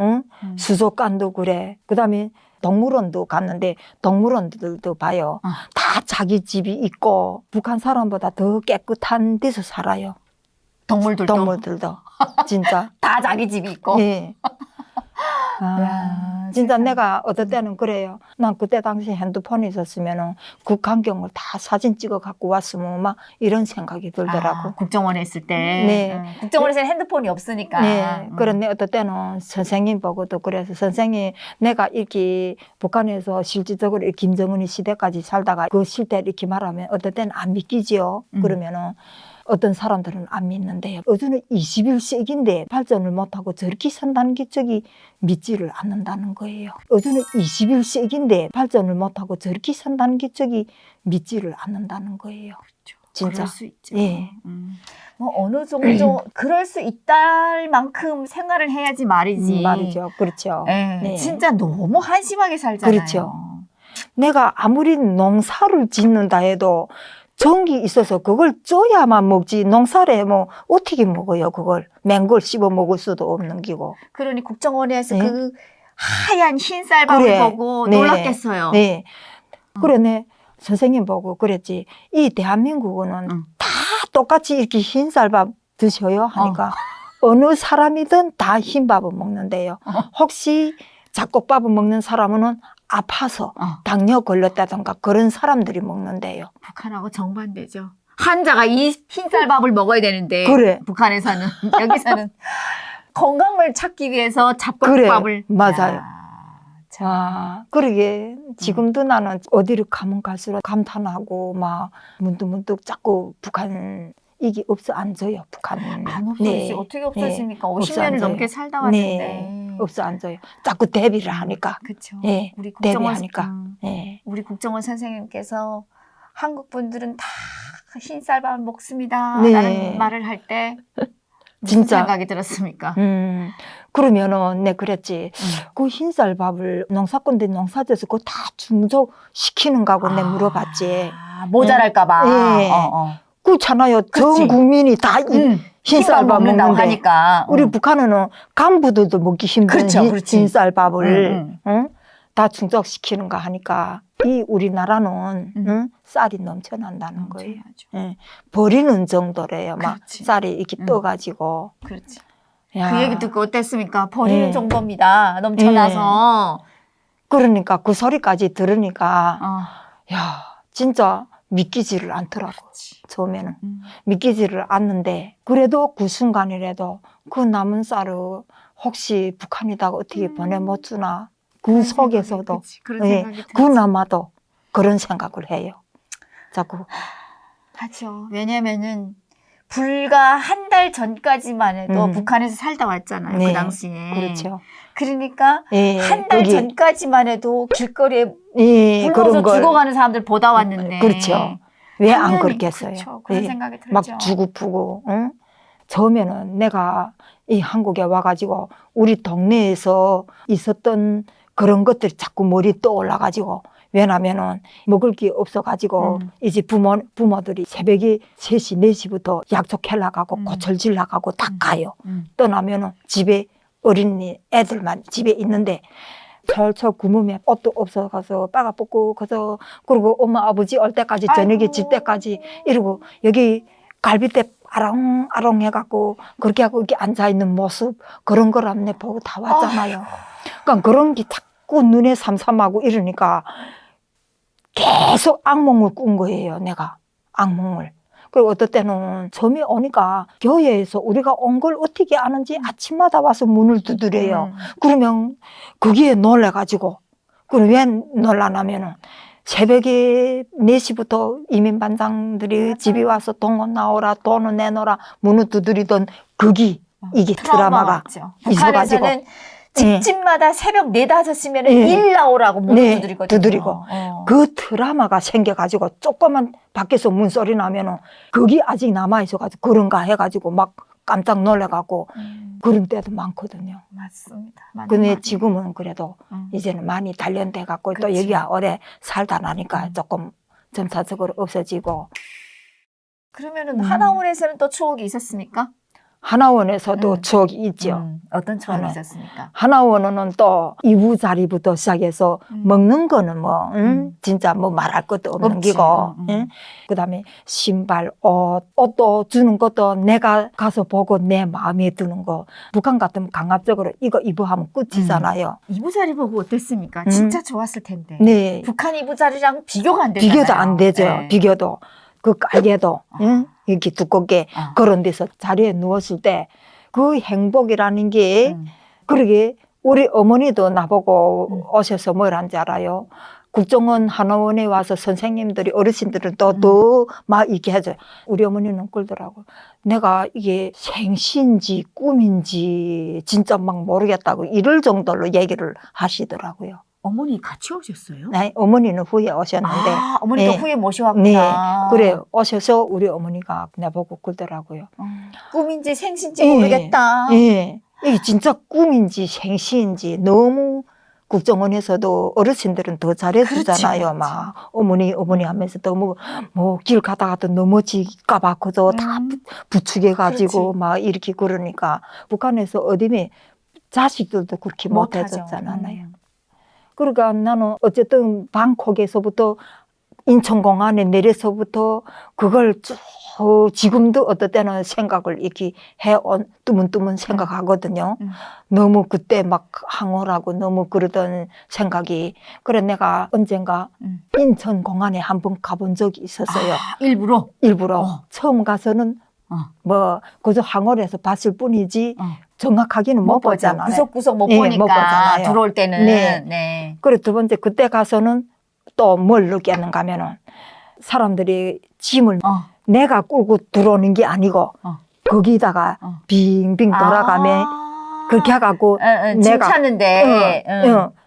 수족관도 그래. 그다음에 동물원도 갔는데 동물원들도 봐요. 다 자기 집이 있고 북한 사람보다 더 깨끗한 데서 살아요. 동물들도 진짜. 다 자기 집이 있고. 예. 야, 진짜 내가 어떨 때는 그래요. 난 그때 당시 핸드폰이 있었으면은 그 광경을 다 사진 찍어 갖고 왔으면 막 이런 생각이 들더라고. 국정원에 있을 때. 네. 국정원에서는 핸드폰이 없으니까. 네. 그런데 어떨 때는 선생님 보고도 그래서 선생님 내가 이렇게 북한에서 실질적으로 이렇게 김정은이 시대까지 살다가 그 실대를 이렇게 말하면 어떨 때는 안 믿기지요. 그러면은 어떤 사람들은 안 믿는데요. 요즘은 21세기인데 발전을 못하고 저렇게 산다는 게 저기 믿지를 않는다는 거예요. 요즘은 21세기인데 발전을 못하고 저렇게 산다는 게 저기 믿지를 않는다는 거예요. 진짜. 그럴 수 있죠. 예. 뭐 어느 정도 그럴 수 있다할 만큼 생활을 해야지 말이지. 말이죠. 그렇죠. 예, 네. 진짜 너무 한심하게 살잖아요. 그렇죠. 내가 아무리 농사를 짓는다 해도 전기 있어서 그걸 쪼야만 먹지 농사를 뭐 어떻게 먹어요 그걸 맹걸 씹어 먹을 수도 없는 기고. 그러니 국정원에서 네. 그 하얀 흰 쌀밥을 그래. 보고 네. 놀랐겠어요. 네. 그래 내 선생님 보고 그랬지 이 대한민국은 다 똑같이 이렇게 흰쌀밥 드셔요 하니까 어느 사람이든 다 흰밥을 먹는데요. 혹시 잡곡밥을 먹는 사람은 아파서 당뇨 걸렸다던가 그런 사람들이 먹는데요. 북한하고 정반대죠. 환자가 이 흰쌀밥을 먹어야 되는데 그래. 북한에서는 여기서는 건강을 찾기 위해서 잡곡밥을. 그래, 맞아요. 야, 아, 그러게 지금도 나는 어디를 가면 갈수록 감탄하고 막 문득문득 자꾸 북한 이게 없어 앉아요. 북한 안 없어지지. 어떻게 없어집니까? 50년을 앉아요. 넘게 살다 왔는데. 네, 없어 앉아요. 자꾸 대비를 하니까. 그렇죠. 예, 우리 국정원 대비하니까. 예. 우리 국정원 선생님께서 한국 분들은 다 흰쌀밥 먹습니다. 네. 라는 말을 할 때 무슨 진짜. 생각이 들었습니까? 그러면은 내 그랬지. 그 흰쌀밥을 농사꾼들 농사져서 그거 다 충족시키는 가고 내 물어봤지. 모자랄까봐. 예. 그렇잖아요. 전 그렇지. 국민이 다 흰쌀밥 먹는다고 먹는데 하니까. 우리 북한은 간부들도 먹기 힘든 그렇죠, 그렇지. 흰쌀밥을 다 충족시키는가 하니까 이 우리나라는 쌀이 넘쳐난다는 거예요. 예. 버리는 정도래요. 막 그렇지. 쌀이 이렇게 떠가지고. 그렇지. 야. 그 얘기 듣고 어땠습니까? 버리는 예. 정도입니다. 넘쳐나서. 그러니까 그 소리까지 들으니까 어. 야 진짜 믿기지를 않더라고. 처음에는 믿기지를 않는데 그래도 그 순간이라도 그 남은 쌀을 혹시 북한에다가 어떻게 보내 못 주나 그 속에서도 그치, 그런 예, 생각이 들지. 그나마도 그런 생각을 해요. 자꾸 하죠. 왜냐면은 불과 한 달 전까지만 해도 북한에서 살다 왔잖아요. 네, 그 당시에. 그렇죠. 그러니까 예, 한 달 거기- 전까지만 해도 길거리에 예, 굶어서 그런 걸 죽어가는 사람들 보다 왔는데. 그렇죠. 왜 안 당연히 그렇겠어요? 그렇죠. 그런 예, 생각이 들죠. 막 주고푸고. 응? 처음에는 내가 이 한국에 와가지고 우리 동네에서 있었던 그런 것들이 자꾸 머리 떠올라가지고 왜냐면은 먹을 게 없어가지고 이제 부모들이 새벽에 3시, 4시부터 약속해 나가고 고철질 나가고 다 가요. 떠나면은 집에 어린이 애들만 집에 있는데 철철 굶으면 옷도 없어가서 빠가 뽑고 가서 그리고 엄마 아버지 올 때까지 저녁에 질 때까지 이러고 여기 갈비대 아롱아롱 해갖고 그렇게 하고 이렇게 앉아있는 모습 그런 걸 내 보고 다 왔잖아요. 그러니까 그런 게 자꾸 눈에 삼삼하고 이러니까 계속 악몽을 꾼 거예요. 내가 악몽을. 그리고 어떨 때는 점이 오니까 교회에서 우리가 온 걸 어떻게 아는지 아침마다 와서 문을 두드려요. 그러면 거기에 놀래가지고 그럼 왜 놀라냐면은 새벽에 4시부터 이민반장들이 집에 와서 동원 나오라 돈을 내놓으라 문을 두드리던 거기 이게 트라우마가 왔죠. 있어가지고 북한에서는 집집마다 새벽 4, 5시면 예. 일 나오라고 문 네, 두드리거든요. 두드리고. 그 트라우마가 생겨가지고 조금만 밖에서 문소리 나면은 거기 아직 남아있어가지고 그런가 해가지고 막 깜짝 놀래가고 그런 때도 많거든요. 맞습니다. 근데 지금은 그래도 이제는 많이 단련돼갖고 또 그치. 여기가 오래 살다 나니까 조금 점차적으로 없어지고 그러면은 하나원에서는 또 추억이 있었습니까? 하나원에서도 추억이 있죠. 어떤 추억이 하나. 있었습니까? 하나원은 또 이부자리부터 시작해서 먹는 거는 뭐 진짜 뭐 말할 것도 없는 없지. 기고 그다음에 신발, 옷도 주는 것도 내가 가서 보고 내 마음에 드는 거 북한 같으면 강압적으로 이거 입어하면 끝이잖아요. 이부자리 보고 어땠습니까? 진짜 좋았을 텐데. 네. 북한 이부자리랑 비교가 안 되잖아요. 비교도 안 되죠. 네. 비교도. 그 깔개도 이렇게 두껍게 그런 데서 자리에 누웠을 때 그 행복이라는 게 그러게 우리 어머니도 나보고 오셔서 뭘 한지 알아요. 국정원 한의원에 와서 선생님들이 어르신들은 또 더 막 이렇게 해줘요. 우리 어머니는 그러더라고. 내가 이게 생시인지 꿈인지 진짜 막 모르겠다고 이럴 정도로 얘기를 하시더라고요. 어머니 같이 오셨어요? 네, 어머니는 후에 오셨는데. 어머니가 네. 후에 모셔왔구나. 네, 그래 오셔서 우리 어머니가 나보고 그러더라고요. 꿈인지 생신지 모르겠다. 예, 이게 진짜 꿈인지 생시인지 너무 국정원에서도 어르신들은 더 잘해주잖아요. 그렇지. 막 어머니 하면서 너무 뭐 길 가다가도 넘어질까봐 그저 다 부축해가지고 그렇지. 막 이렇게 그러니까 북한에서 어디에 자식들도 그렇게 못하죠. 못해줬잖아요. 그러니까 나는 어쨌든 방콕에서부터 인천공항에 내려서부터 그걸 쭉 지금도 어떨 때는 생각을 이렇게 해온 뜨문뜨문 생각하거든요. 너무 그때 막 항월하고 너무 그러던 생각이 그래 내가 언젠가 인천공항에 한번 가본 적이 있었어요. 일부러? 일부러 처음 가서는 뭐 그저 항월에서 봤을 뿐이지 어. 정확하게는 못 보죠. 보잖아요. 구석구석 못 예, 보니까 못 보잖아요. 들어올 때는. 네. 네. 그리고 두 번째 그때 가서는 또 뭘 느꼈는가 하면은 사람들이 짐을 어. 내가 끌고 들어오는 게 아니고 어. 거기다가 어. 빙빙 돌아가며 그렇게 해갖고 짐 내가 찾는데.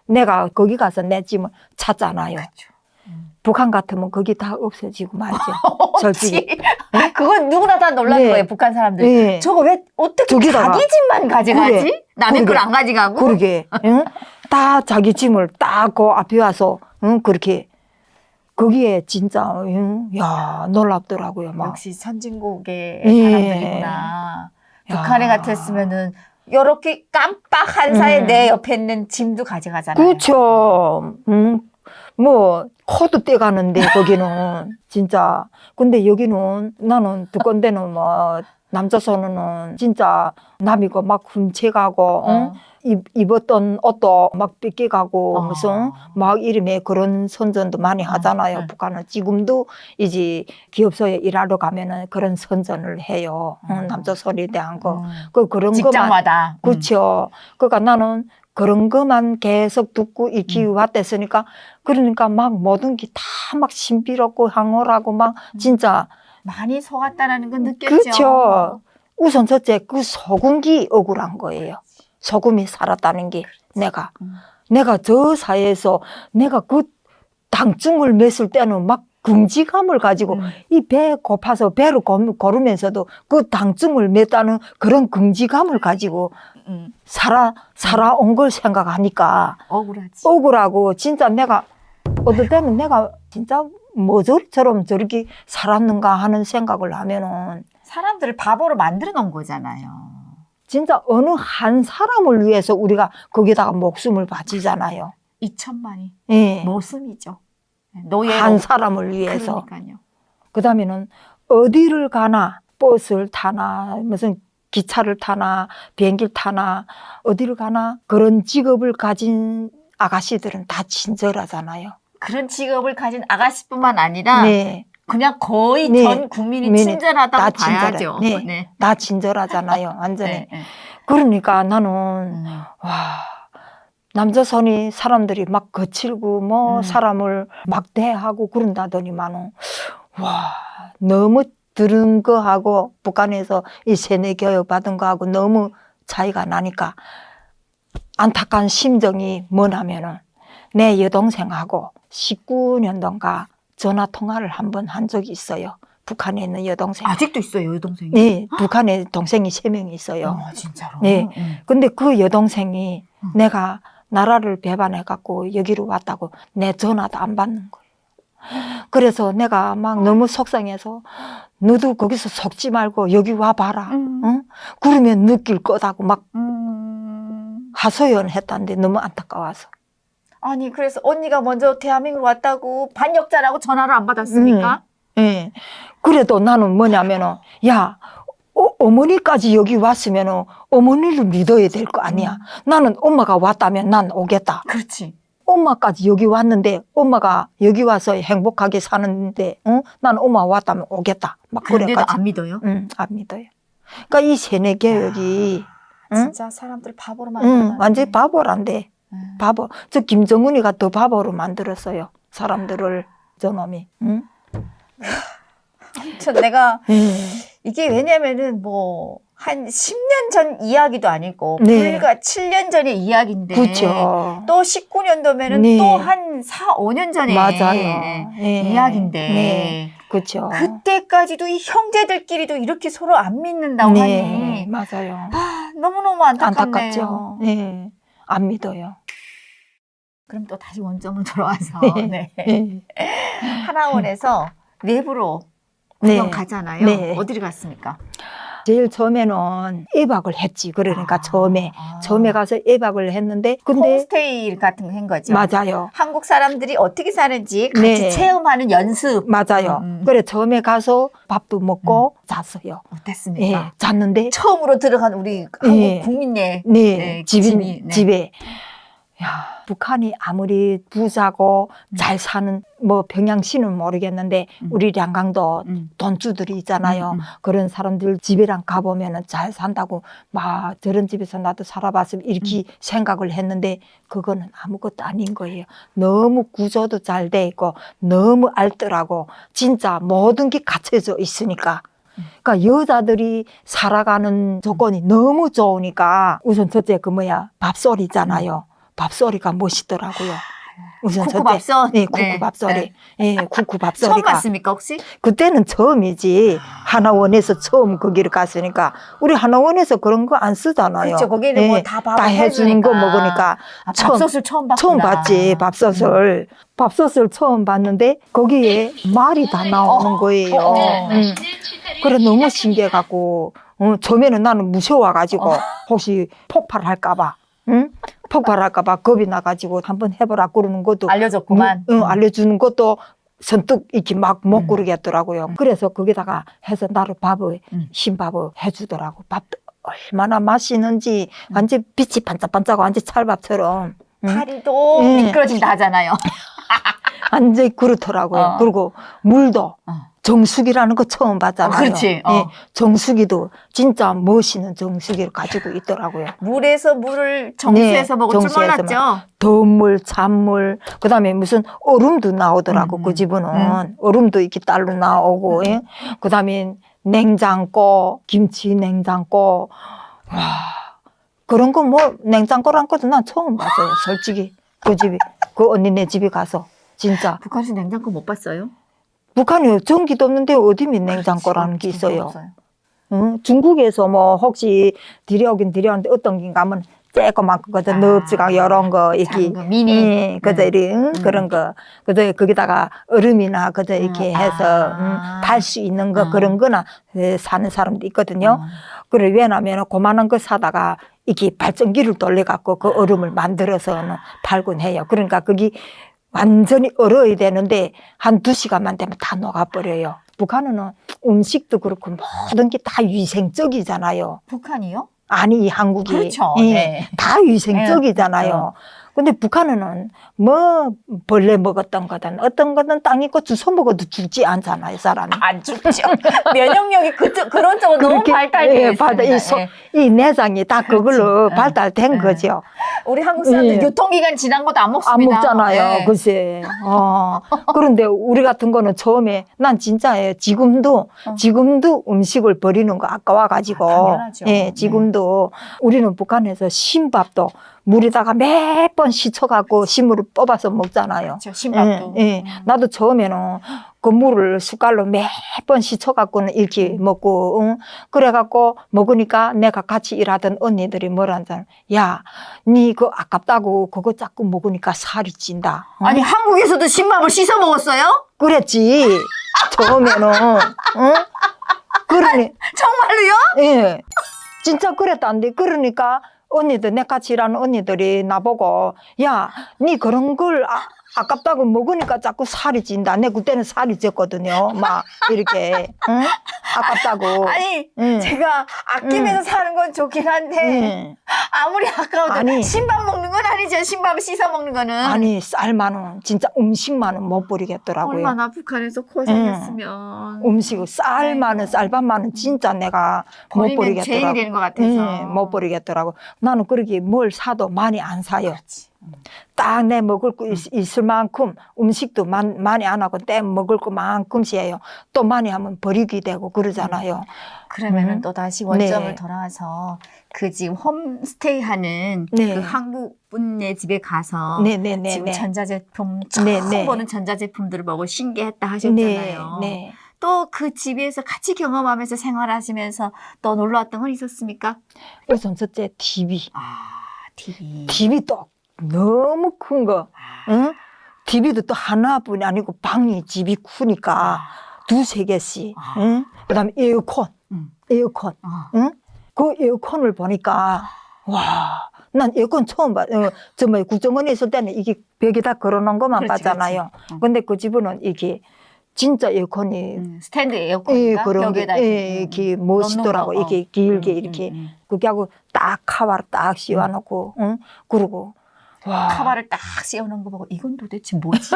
내가 거기 가서 내 짐을 찾잖아요. 그렇죠. 북한 같으면 거기 다 없어지고 말이죠. 솔직히. 그건 누구나 다 놀란 네. 거예요, 북한 사람들. 네. 저거 왜 어떻게 저기다가. 자기 집만 가져가지? 그래. 남의 걸 그러게. 안 가져가고? 그러게. 응? 다 자기 짐을 딱 그 앞에 와서 그렇게 거기에 진짜 야 놀랍더라고요. 막. 역시 선진국의 예. 사람들이구나. 야. 북한에 같았으면은 이렇게 깜빡 한 사이에 내 옆에 있는 짐도 가져가잖아요. 그렇죠. 뭐 코도 떼가는데 거기는 진짜. 근데 여기는 나는 두건대는 뭐 남조선은 진짜 남이고 막 훔쳐가고 입었던 옷도 막 뺏겨가고 무슨 막 이름에 그런 선전도 많이 하잖아요. 북한은 지금도 이제 기업소에 일하러 가면은 그런 선전을 해요. 남조선에 대한 거. 그런 것만. 직장마다. 그렇죠. 그러니까 나는 그런 것만 계속 듣고 익히 왔댔으니까 그러니까 막 모든 게 다 막 신비롭고 황홀하고 막 진짜 많이 속았다라는 건 느꼈죠. 그렇죠. 우선 첫째 그 소금기 억울한 거예요. 소금이 살았다는 게 내가 저 사이에서 내가 그 당증을 맸을 때는 막 긍지감을 가지고 이 배 고파서 배를 고르면서도 그 당증을 맸다는 그런 긍지감을 가지고 살아온 걸 생각하니까 억울하지. 억울하고 진짜 내가 어떨 때는 내가 진짜 뭐저처럼 저렇게 살았는가 하는 생각을 하면은 사람들을 바보로 만들어 놓은 거잖아요. 진짜 어느 한 사람을 위해서 우리가 거기다가 목숨을 바치잖아요. 2천만이 예. 모순이죠. 노예로. 한 사람을 위해서. 그러니까요. 그다음에는 어디를 가나 버스를 타나 무슨 기차를 타나 비행기를 타나 어디를 가나 그런 직업을 가진 아가씨들은 다 친절하잖아요. 그런 직업을 가진 아가씨뿐만 아니라 네. 그냥 거의 네. 전 국민이 네. 친절하다고 다 친절해. 봐야죠. 네. 다 친절하잖아요. 완전히. 네, 네. 그러니까 나는 와 남조선이 사람들이 막 거칠고 뭐 사람을 막대하고 그런다더니만은 와 너무 들은 거하고 북한에서 이 세뇌 교육 받은 거하고 너무 차이가 나니까 안타까운 심정이 뭐냐면은 내 여동생하고 19년도인가 전화 통화를 한 번 한 적이 있어요. 북한에 있는 여동생. 아직도 있어요, 여동생이? 네, 북한에 동생이 3명 있어요. 진짜로? 네. 근데 그 여동생이 내가 나라를 배반해갖고 여기로 왔다고 내 전화도 안 받는 거예요. 그래서 내가 막 너무 속상해서 너도 거기서 속지 말고 여기 와봐라. 응? 그러면 느낄 거다고 막 하소연했다는데 너무 안타까워서. 아니, 그래서 언니가 먼저 대한민국으로 왔다고 반역자라고 전화를 안 받았습니까? 예. 그래도 나는 뭐냐면은, 야, 어머니까지 여기 왔으면은 어머니를 믿어야 될 거 아니야. 나는 엄마가 왔다면 난 오겠다. 그렇지. 엄마까지 여기 왔는데, 엄마가 여기 와서 행복하게 사는데, 난 엄마 왔다면 오겠다. 막 그런데도 그래가지고. 안 믿어요? 안 믿어요. 그러니까 이 세뇌 교육이, 진짜 사람들 바보로 만들어. 완전히 바보란데. 바보. 저 김정은이가 더 바보로 만들었어요. 사람들을, 저놈이. 내가 이게 왜냐면은 뭐 한 10년 전 이야기도 아니고 네. 불과 7년 전의 이야기인데 그렇죠. 또 19년도면은 네. 또 한 4, 5년 전의 맞아요. 네. 이야기인데 네. 그렇죠. 그때까지도 이 형제들끼리도 이렇게 서로 안 믿는다고 네, 하니 맞아요. 아, 너무너무 안타깝네요. 안타깝죠. 네, 안 믿어요. 그럼 또 다시 원점으로 돌아와서 네. 네. 하나원에서 내부로 네. 구경 가잖아요. 네. 어디를 갔습니까? 제일 처음에는 예박을 했지. 그러니까 처음에 가서 예박을 했는데 근데 홈스테이 같은 거 한 거죠. 맞아요. 한국 사람들이 어떻게 사는지 같이 네. 체험하는 연습. 맞아요. 그래 처음에 가서 밥도 먹고 잤어요. 어땠습니까? 예, 잤는데 처음으로 들어간 우리 한국 네. 국민의 네, 기침이, 네. 집에 야 북한이 아무리 부자고 잘 사는 뭐 평양시는 모르겠는데 우리 량강도 돈주들이 있잖아요. 그런 사람들 집이랑 가보면은 잘 산다고 막 저런 집에서 나도 살아봤으면 이렇게 생각을 했는데 그거는 아무것도 아닌 거예요. 너무 구조도 잘 돼 있고 너무 알뜰하고 진짜 모든 게 갖춰져 있으니까. 그러니까 여자들이 살아가는 조건이 너무 좋으니까 우선 첫째 그 뭐야 밥소리잖아요. 밥소리가 멋있더라고요. 우선 쿠쿠 밥솥? 네, 쿠쿠 네. 밥소리. 예, 쿠쿠 처음 밥소리가. 봤습니까 혹시? 그때는 처음이지. 하나원에서 처음 거기를 갔으니까. 우리 하나원에서 그런 거 안 쓰잖아요. 그렇죠. 거기는 뭐 다 밥을 다 해주는 거 먹으니까. 아, 밥솥을 처음 봤구나. 처음 봤지, 밥솥을. 밥솥을 처음 봤는데 거기에 말이 다 나오는 거예요. 그래 너무 신기해갖고 처음에는 나는 무서워가지고 혹시 폭발할까봐. 응? 폭발할까봐 겁이 나가지고 한번 해보라 그러는 것도 알려줬구만. 알려주는 것도 선뜻 이렇게 막 못 그러겠더라고요. 그래서 거기다가 해서 나를 밥을 흰밥을 해주더라고. 밥도 얼마나 맛있는지 완전 빛이 반짝반짝하고 완전 찰밥처럼. 파리도 미끄러진다 하잖아요. 완전히 그렇더라고요. 그리고 물도 정수기라는 거 처음 봤잖아요. 그렇지. 예, 정수기도 진짜 멋있는 정수기를 가지고 있더라고요. 물에서 물을 정수해서 네, 먹을 줄 정수해서 몰랐죠. 더물, 찬물, 그 다음에 무슨 얼음도 나오더라고, 그 집은. 얼음도 이렇게 딸로 나오고, 예? 그 다음에 냉장고, 김치 냉장고, 와, 그런 거 뭐, 냉장고란 것도 난 처음 봤어요, 솔직히. 그 집이, 그 언니네 집에 가서, 진짜. 북한에서 냉장고 못 봤어요? 북한이 전기도 없는데 어디 냉장고라는 게 진짜 있어요. 없어요. 응? 중국에서 뭐 혹시 들여오긴 들여오는데 어떤 게 가면 쬐꼬만 거거든. 넙지가 이런 거 이렇게 작은 거, 미니. 그저 이렇게 그런 거 그저 거기다가 얼음이나 그저 이렇게 해서 팔 수 있는 거 그런 거나 사는 사람도 있거든요. 그래 왜냐면 그만한 거 사다가 이렇게 발전기를 돌려갖고 그 얼음을 만들어서는 팔곤 해요. 그러니까 거기 완전히 얼어야 되는데 한 2시간만 되면 다 녹아버려요. 북한은 음식도 그렇고 모든 게 다 위생적이잖아요. 북한이요? 아니 한국이 그렇죠. 예, 네. 다 위생적이잖아요. 근데 북한은 뭐 벌레 먹었던 거든 어떤 거든 땅 있고 주워 먹어도 죽지 않잖아요, 사람이. 안 죽죠. 면역력이 그런 쪽으로 너무 그렇게, 발달되어 예, 있습니다. 이 내장이 다 그걸로 그렇지. 발달된 예. 거죠. 우리 한국 사람들 예. 유통기간 지난 것도 안 안 먹습니다. 먹잖아요. 예. 글쎄. 그런데 우리 같은 거는 처음에 난 진짜예요. 지금도 음식을 버리는 거 아까워가지고. 당연하죠. 예, 지금도 우리는 북한에서 신밥도 물에다가 몇 번 씻어갖고 신물을 뽑아서 먹잖아요. 그렇죠. 신밥도. 예, 예. 나도 처음에는 그 물을 숟갈로 몇 번 씻어갖고는 이렇게 먹고, 그래갖고 먹으니까 내가 같이 일하던 언니들이 뭐라잖아. 야, 니 그거 아깝다고 그거 자꾸 먹으니까 살이 찐다. 아니 한국에서도 신밥을 씻어 먹었어요? 그랬지. 처음에는. 그러니, 정말로요? 예. 진짜 그랬다는데. 그러니까 언니들, 내 같이 일하는 언니들이 나보고, 야, 니 그런 걸 아깝다고 먹으니까 자꾸 살이 찐다. 내 그때는 살이 쪘거든요. 막, 이렇게. 응? 아깝다고. 아니 응. 제가 아끼면서 사는 건 좋긴 한데 응. 아무리 아까워도 아니. 신밥 먹는 건 아니죠. 신밥 씻어 먹는 거는. 아니, 쌀만은, 진짜 음식만은 못 버리겠더라고요. 얼마나 북한에서 고생했으면. 음식을, 쌀만은, 쌀밥만은 진짜 내가 못 버리면 버리겠더라고. 죄인이 되는 것 같아서. 못 버리겠더라고. 나는 그렇게 뭘 사도 많이 안 사요. 딱 내 먹을 거 있을 만큼 음식도 많이 안 하고 때 먹을 것만큼씩 해요. 또 많이 하면 버리게 되고 그러잖아요. 그러면은 또 다시 원점을 네. 돌아와서 그 지금 홈스테이 하는 네. 그 한국 분의 집에 가서 네네네. 지금 네. 전자제품 처음 네. 보는 전자제품들을 보고 신기했다 네. 하셨잖아요. 네. 또 그 집에서 같이 경험하면서 생활하시면서 또 놀러 왔던 건 있었습니까? 우선 첫째 TV. TV. TV 또 너무 큰 거. 응? TV도 또 하나뿐이 아니고 방이 집이 크니까 2-3개씩. 응? 그다음에 에어컨. 에어컨. 응? 그 에어컨을 보니까 와, 난 에어컨 처음 봐. 저 뭐 국정원에 있을 때는 이게 벽에다 걸어놓은 것만 그렇지, 봤잖아요. 근데 그 집은 이게 진짜 에어컨이 스탠드 에어컨인가? 그런 게 벽에다 이렇게 멋있더라고. 넣는 거. 이게 길게 이렇게 그게 하고 딱 카바를 딱 씌워놓고, 응? 그러고 와. 카바를 딱 씌워놓은 거 보고 이건 도대체 뭐지?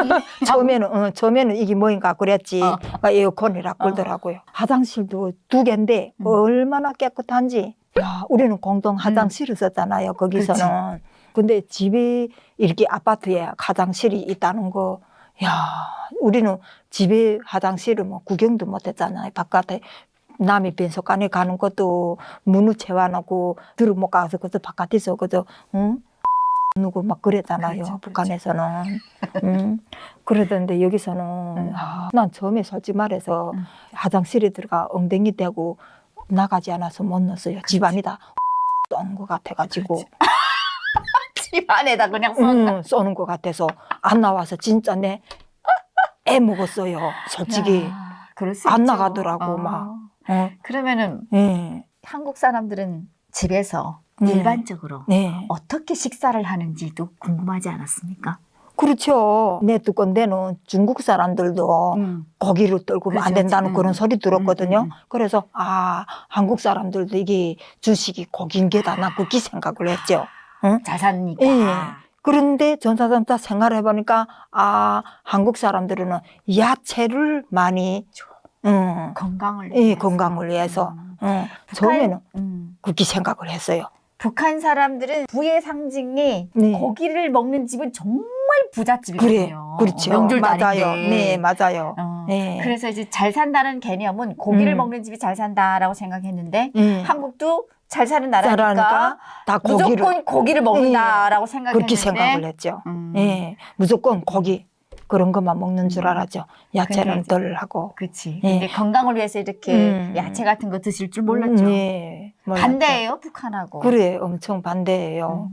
처음에는 이게 뭐인가 그랬지. 그러니까 에어컨이라 그러더라고요. 화장실도 2개인데 얼마나 깨끗한지. 야, 우리는 공동 화장실을 썼잖아요. 거기서는. 근데 집이 이렇게 아파트에 화장실이 있다는 거. 야, 우리는 집에 화장실을 뭐 구경도 못 했잖아요. 바깥에 남이 빈속간에 가는 것도 문을 채워놓고 들어 못 가서 그저 바깥에서 그저 누구 막 그랬잖아요. 그렇죠, 북한에서는. 그러던데 여기서는 난 처음에 솔직히 말해서 화장실에 들어가 엉덩이 대고 나가지 않아서 못 넣었어요. 집안이다 쏘는 것 같아가지고. 집 안에다 그냥 쏘는 것 같아서 안 나와서 진짜 내 애 먹었어요. 솔직히. 그럴 수 안 있죠. 나가더라고 막. 그러면은 네. 한국 사람들은 집에서 네. 일반적으로 네. 어떻게 식사를 하는지도 궁금하지 않았습니까? 그렇죠. 내 두건대는 중국 사람들도 고기를 떨구면 안 그렇죠. 된다는 그런 소리 들었거든요. 그래서 한국 사람들도 이게 주식이 고기인 게다 나 그렇게 생각을 했죠. 잘 사니까. 예. 그런데 전사전사 생활을 해보니까 한국 사람들은 야채를 많이 건강을 예, 건강을 위해서 처음에는 그렇게 생각을 했어요. 북한 사람들은 부의 상징이 네. 고기를 먹는 집은 정말 부잣집이거든요. 그렇죠. 명절도 맞아요. 아닌데. 네, 맞아요. 네. 그래서 이제 잘 산다는 개념은 고기를 먹는 집이 잘 산다라고 생각했는데 한국도 잘 사는 나라니까 나라니까 다 고기를 무조건 고기를 먹는다라고 생각했는데 그렇게 생각을 했죠. 예, 무조건 고기 그런 것만 먹는 줄 알았죠. 야채는 덜 하고. 그렇지. 예. 근데 건강을 위해서 이렇게 야채 같은 거 드실 줄 몰랐죠. 네, 몰랐죠. 반대예요, 북한하고. 그래, 엄청 반대예요.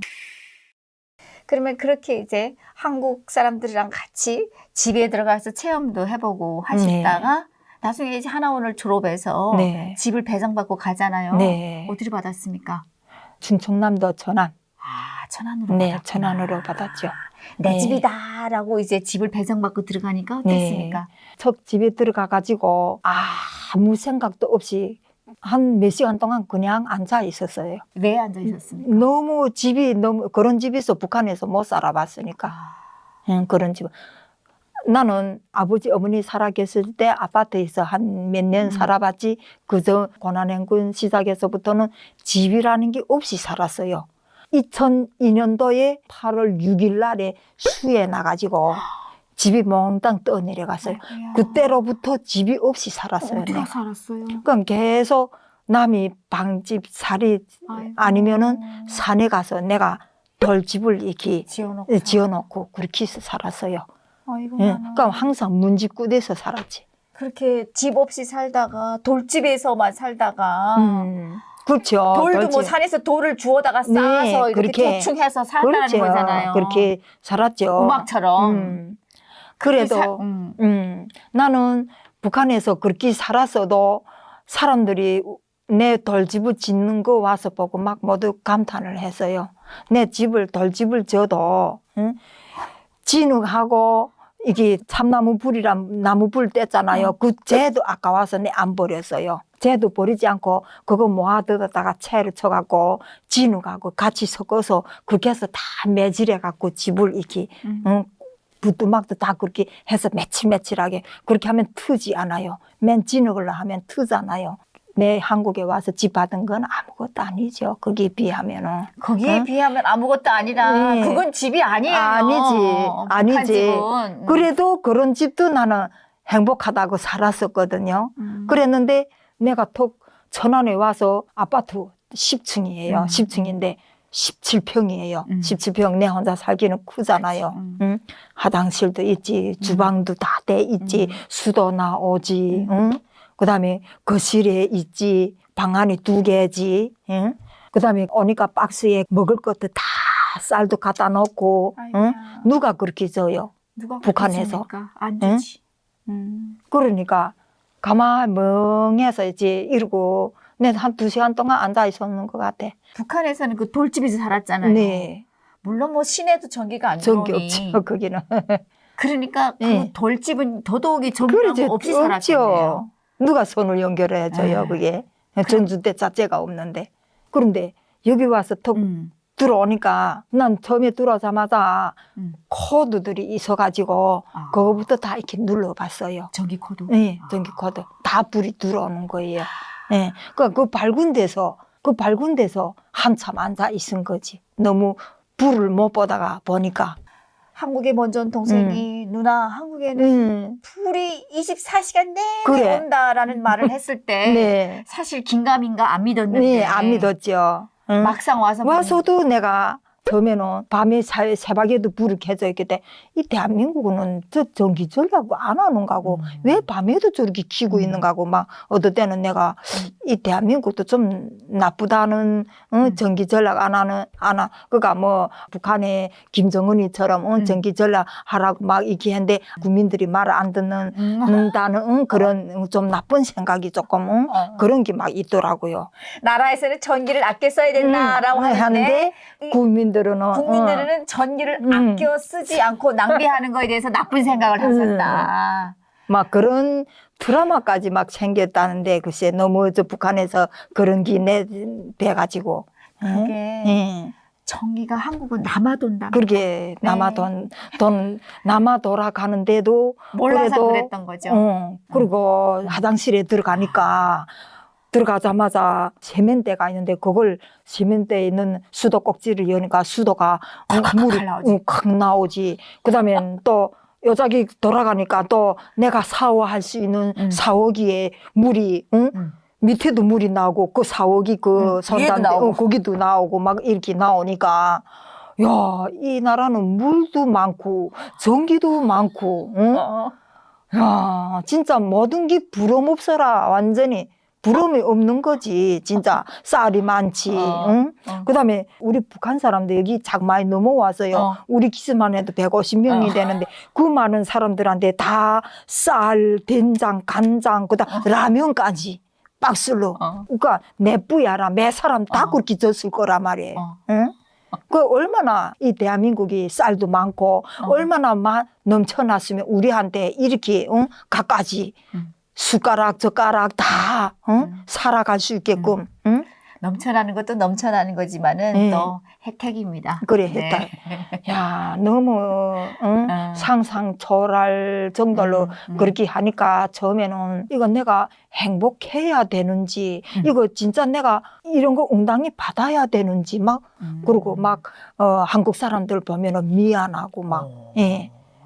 그러면 그렇게 이제 한국 사람들이랑 같이 집에 들어가서 체험도 해보고 하시다가 나중에 이제 하나원을 졸업해서 네. 집을 배정받고 가잖아요. 네. 어디를 받았습니까? 충청남도 천안. 천안으로 네, 받았구나. 천안으로 받았죠. 내 네. 집이다라고 이제 집을 배정받고 들어가니까 어땠습니까? 첫 집에 들어가가지고 아무 생각도 없이 한 몇 시간 동안 그냥 앉아 있었어요. 왜 앉아 있었습니까? 너무 그런 집에서 북한에서 못 살아봤으니까. 그런 집. 나는 아버지 어머니 살아 계실 때 아파트에서 한 몇 년 살아봤지 그저 고난행군 시작에서부터는 집이라는 게 없이 살았어요. 2002년도에 8월 6일 날에 수해 나가지고 집이 몽땅 떠내려갔어요. 아이고야. 그때로부터 집이 없이 살았어요. 어떻게 내가. 살았어요? 그럼 계속 남이 방집 살이 아이고. 아니면은 산에 가서 내가 돌집을 이렇게 지어놓고 그렇게 살았어요. 아이고, 예, 그러니까 항상 문집구대에서 살았지. 그렇게 집 없이 살다가 돌집에서만 살다가 그렇죠. 돌도 뭐 돌집. 산에서 돌을 주워다가 네, 쌓아서 이렇게 그렇게. 대충해서 살다는 그렇죠. 거잖아요. 그렇게 살았죠. 음악처럼. 그래도 나는 북한에서 그렇게 살았어도 사람들이 내 돌집을 짓는 거 와서 보고 막 모두 감탄을 했어요. 내 집을 돌집을 져도 진흙하고 이게 참나무 불이란 나무 불 뗐잖아요. 그 쟤도 아까워서 내 안 버렸어요. 쟤도 버리지 않고 그거 모아두다가 채를 쳐갖고 진흙하고 같이 섞어서 그렇게 해서 다 매질해갖고 집을 이렇게 부뚜막도 다 그렇게 해서 매칠매칠하게 그렇게 하면 트지 않아요. 맨 진흙으로 하면 트잖아요. 내 한국에 와서 집 받은 건 아무것도 아니죠. 거기에 비하면은. 거기에 비하면 아무것도 아니라 네. 그건 집이 아니에요. 북한 아니지. 집은. 그래도 그런 집도 나는 행복하다고 살았었거든요. 그랬는데 내가 톡 천안에 와서 아파트 10층이에요. 10층인데 17평이에요. 17평 내 혼자 살기는 크잖아요. 화장실도 있지, 주방도 다 돼 있지, 수도 나오지. 그다음에 거실에 있지, 방 안이 2개지. 그다음에 오니까 박스에 먹을 것도 다 쌀도 갖다 놓고. 누가 그렇게 줘요? 누가 북한에서. 그렇습니까? 안 주지. 그러니까 가만히 멍해서 이제 이러고 내가 한 2시간 동안 앉아 있었는 것 같아. 북한에서는 그 돌집에서 살았잖아요. 네. 물론 뭐 시내도 전기가 안 전기 들어오니. 없죠, 거기는. 그러니까 네. 그 돌집은 더더욱이 전기가 그러지, 없이 살았잖아요. 누가 손을 연결해줘요, 네. 그게. 전주대 자체가 없는데. 그런데 여기 와서 턱 들어오니까 난 처음에 들어오자마자 음. 코드들이 있어가지고 아. 그거부터 다 이렇게 눌러봤어요. 전기 코드. 네, 전기 코드 다 불이 들어오는 거예요. 네, 그 밝은 데서 한참 앉아 있은 거지. 너무 불을 못 보니까. 한국에 먼저 온 동생이 누나 한국에는 불이 24시간 내내 그래. 온다라는 말을 했을 때 네, 사실 긴가민가 안 믿었는데 네, 안 믿었죠. 응. 막상 와서도 내가 처음에는 밤에 새벽에도 불을 켜져 있기 때문에 이 대한민국은 저 전기 전략 안 하는가고 왜 밤에도 저렇게 켜고 있는가고 막 어떨 때는 내가 이 대한민국도 좀 나쁘다는 전기 전략 안 하나 그러니까 뭐 북한의 김정은이처럼 전기 전략 하라고 막 이렇게 했는데 국민들이 말을 안 듣는다는 그런 좀 나쁜 생각이 조금 그런 게 막 있더라고요. 나라에서는 전기를 아껴 써야 된다라고 하는데 국민들은 전기를 아껴 쓰지 않고 낭비하는 거에 대해서 나쁜 생각을 하셨다. 막 그런 드라마까지 막 생겼다는데 글쎄 너무 저 북한에서 그런 게 돼가지고 그게 전기가 한국은 남아 돈다. 그렇게 남아 돌아가는데도 몰라서 그래도, 그랬던 거죠. 그리고 화장실에 들어가자마자 세면대가 있는데 그걸 세면대에 있는 수도 꼭지를 여니까 수도가 물이 나오지. 칵 나오지. 그다음에 또 여자기 돌아가니까 또 내가 샤워할 수 있는 샤워기에 물이 밑에도 물이 나오고 그 샤워기 그 손단데 거기도 나오고 막 이렇게 나오니까 야, 이 나라는 물도 많고 전기도 많고 야, 진짜 모든 게 부러움 없어라. 완전히 부러움이 없는 거지. 진짜 쌀이 많지. 응? 그다음에 우리 북한 사람들 여기 장마에 넘어와서요. 우리 기수만 해도 150명이 되는데 그 많은 사람들한테 다 쌀, 된장, 간장, 그다음 라면까지 박스로. 그러니까 내 뿌야라 매 사람 다 그렇게 줬을 거란 말이에요. 응? 그 얼마나 이 대한민국이 쌀도 많고 얼마나 넘쳐났으면 우리한테 이렇게 갖가지 숟가락 젓가락 다 살아갈 수 있게끔 넘쳐나는 것도 넘쳐나는 거지만은 또 혜택입니다. 그래 혜택. 야 너무 상상 초월할 정도로 그렇게 하니까 처음에는 이거 내가 행복해야 되는지 이거 진짜 내가 이런 거 응당히 받아야 되는지 막 그리고 막 한국 사람들 보면은 미안하고 막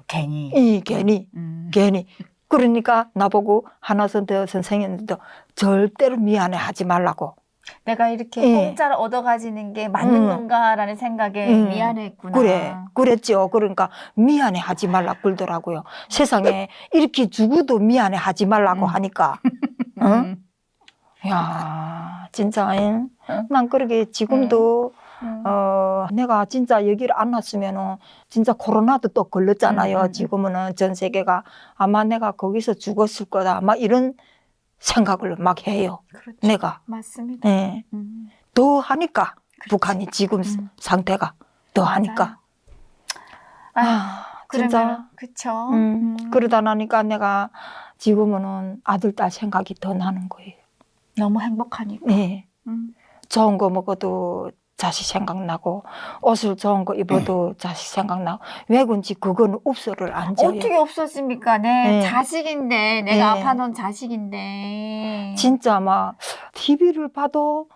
괜히 그러니까 나보고 한화선대 선생님도 절대로 미안해 하지 말라고. 내가 이렇게 공짜로 얻어가지는 게 맞는 건가라는 생각에 미안했구나. 그랬죠. 그러니까 미안해 하지 말라고 그러더라고요. 세상에 이렇게 죽어도 미안해 하지 말라고 하니까. 야, 진짜 난 그러게 지금도 내가 진짜 여기를 안 왔으면은 진짜 코로나도 또 걸렸잖아요. 지금은 전 세계가 아마 내가 거기서 죽었을 거다. 아마 이런 생각을 막 해요. 그렇죠. 내가. 맞습니다. 네. 더 하니까 북한이 지금 상태가 더 하니까. 진짜. 그렇죠. 그러다 나니까 내가 지금은 아들, 딸 생각이 더 나는 거예요. 너무 행복하니까. 네. 좋은 거 먹어도 자식 생각나고 옷을 좋은 거 입어도 자식 생각나고 왜 그런지 그거는 읍소를 안 져요. 어떻게 없었습니까? 네. 자식인데 내가 아파놓은 자식인데 진짜 막 TV를 봐도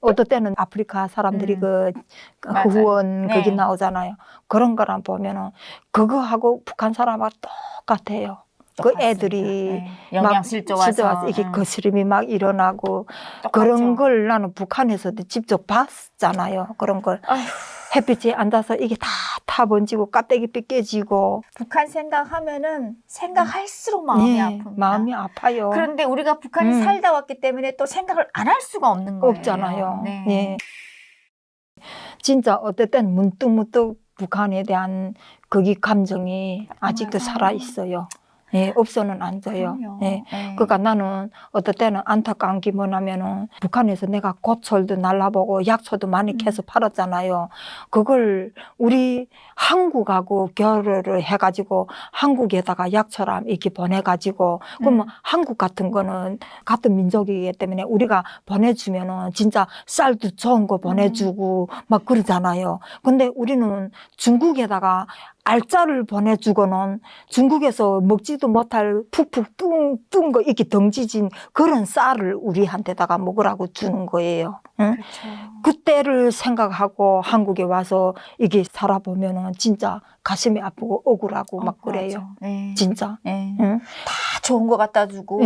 어떨 때는 아프리카 사람들이 그 후원 거기 나오잖아요. 그런 거랑 보면은 그거하고 북한 사람하고 똑같아요. 그 애들이 영양실조 와서 이렇게 거스름이 막 일어나고 그런 걸 나는 북한에서도 직접 봤잖아요. 그런 걸 햇빛에 앉아서 이게 다 타번지고 껍데기 삐깨지고 북한 생각하면은 생각할수록 마음이 아픕니다. 마음이 아파요. 그런데 우리가 북한에 살다 왔기 때문에 또 생각을 안 할 수가 없는 거예요. 없잖아요. 네. 예. 진짜 어쨌든 문득문득 북한에 대한 거기 감정이 아직도 살아 있어요. 예, 없어는 안 줘요. 그럼요. 예. 네. 그러니까 나는 어떨 때는 안타까운 게 뭐냐면은 북한에서 내가 고철도 날라보고 약초도 많이 캐서 팔았잖아요. 그걸 우리 한국하고 결혼을 해가지고 한국에다가 약초랑 이렇게 보내가지고 그러면 한국 같은 거는 같은 민족이기 때문에 우리가 보내주면은 진짜 쌀도 좋은 거 보내주고 막 그러잖아요. 근데 우리는 중국에다가 알짜를 보내주고는 중국에서 먹지도 못할 푹푹 뜬 거 이렇게 덩지진 그런 쌀을 우리한테다가 먹으라고 주는 거예요. 응? 그렇죠. 그때를 생각하고 한국에 와서 이게 살아보면은 진짜 가슴이 아프고 억울하고 막 그래요. 맞아. 네. 진짜. 네. 응? 다 좋은 거 갖다 주고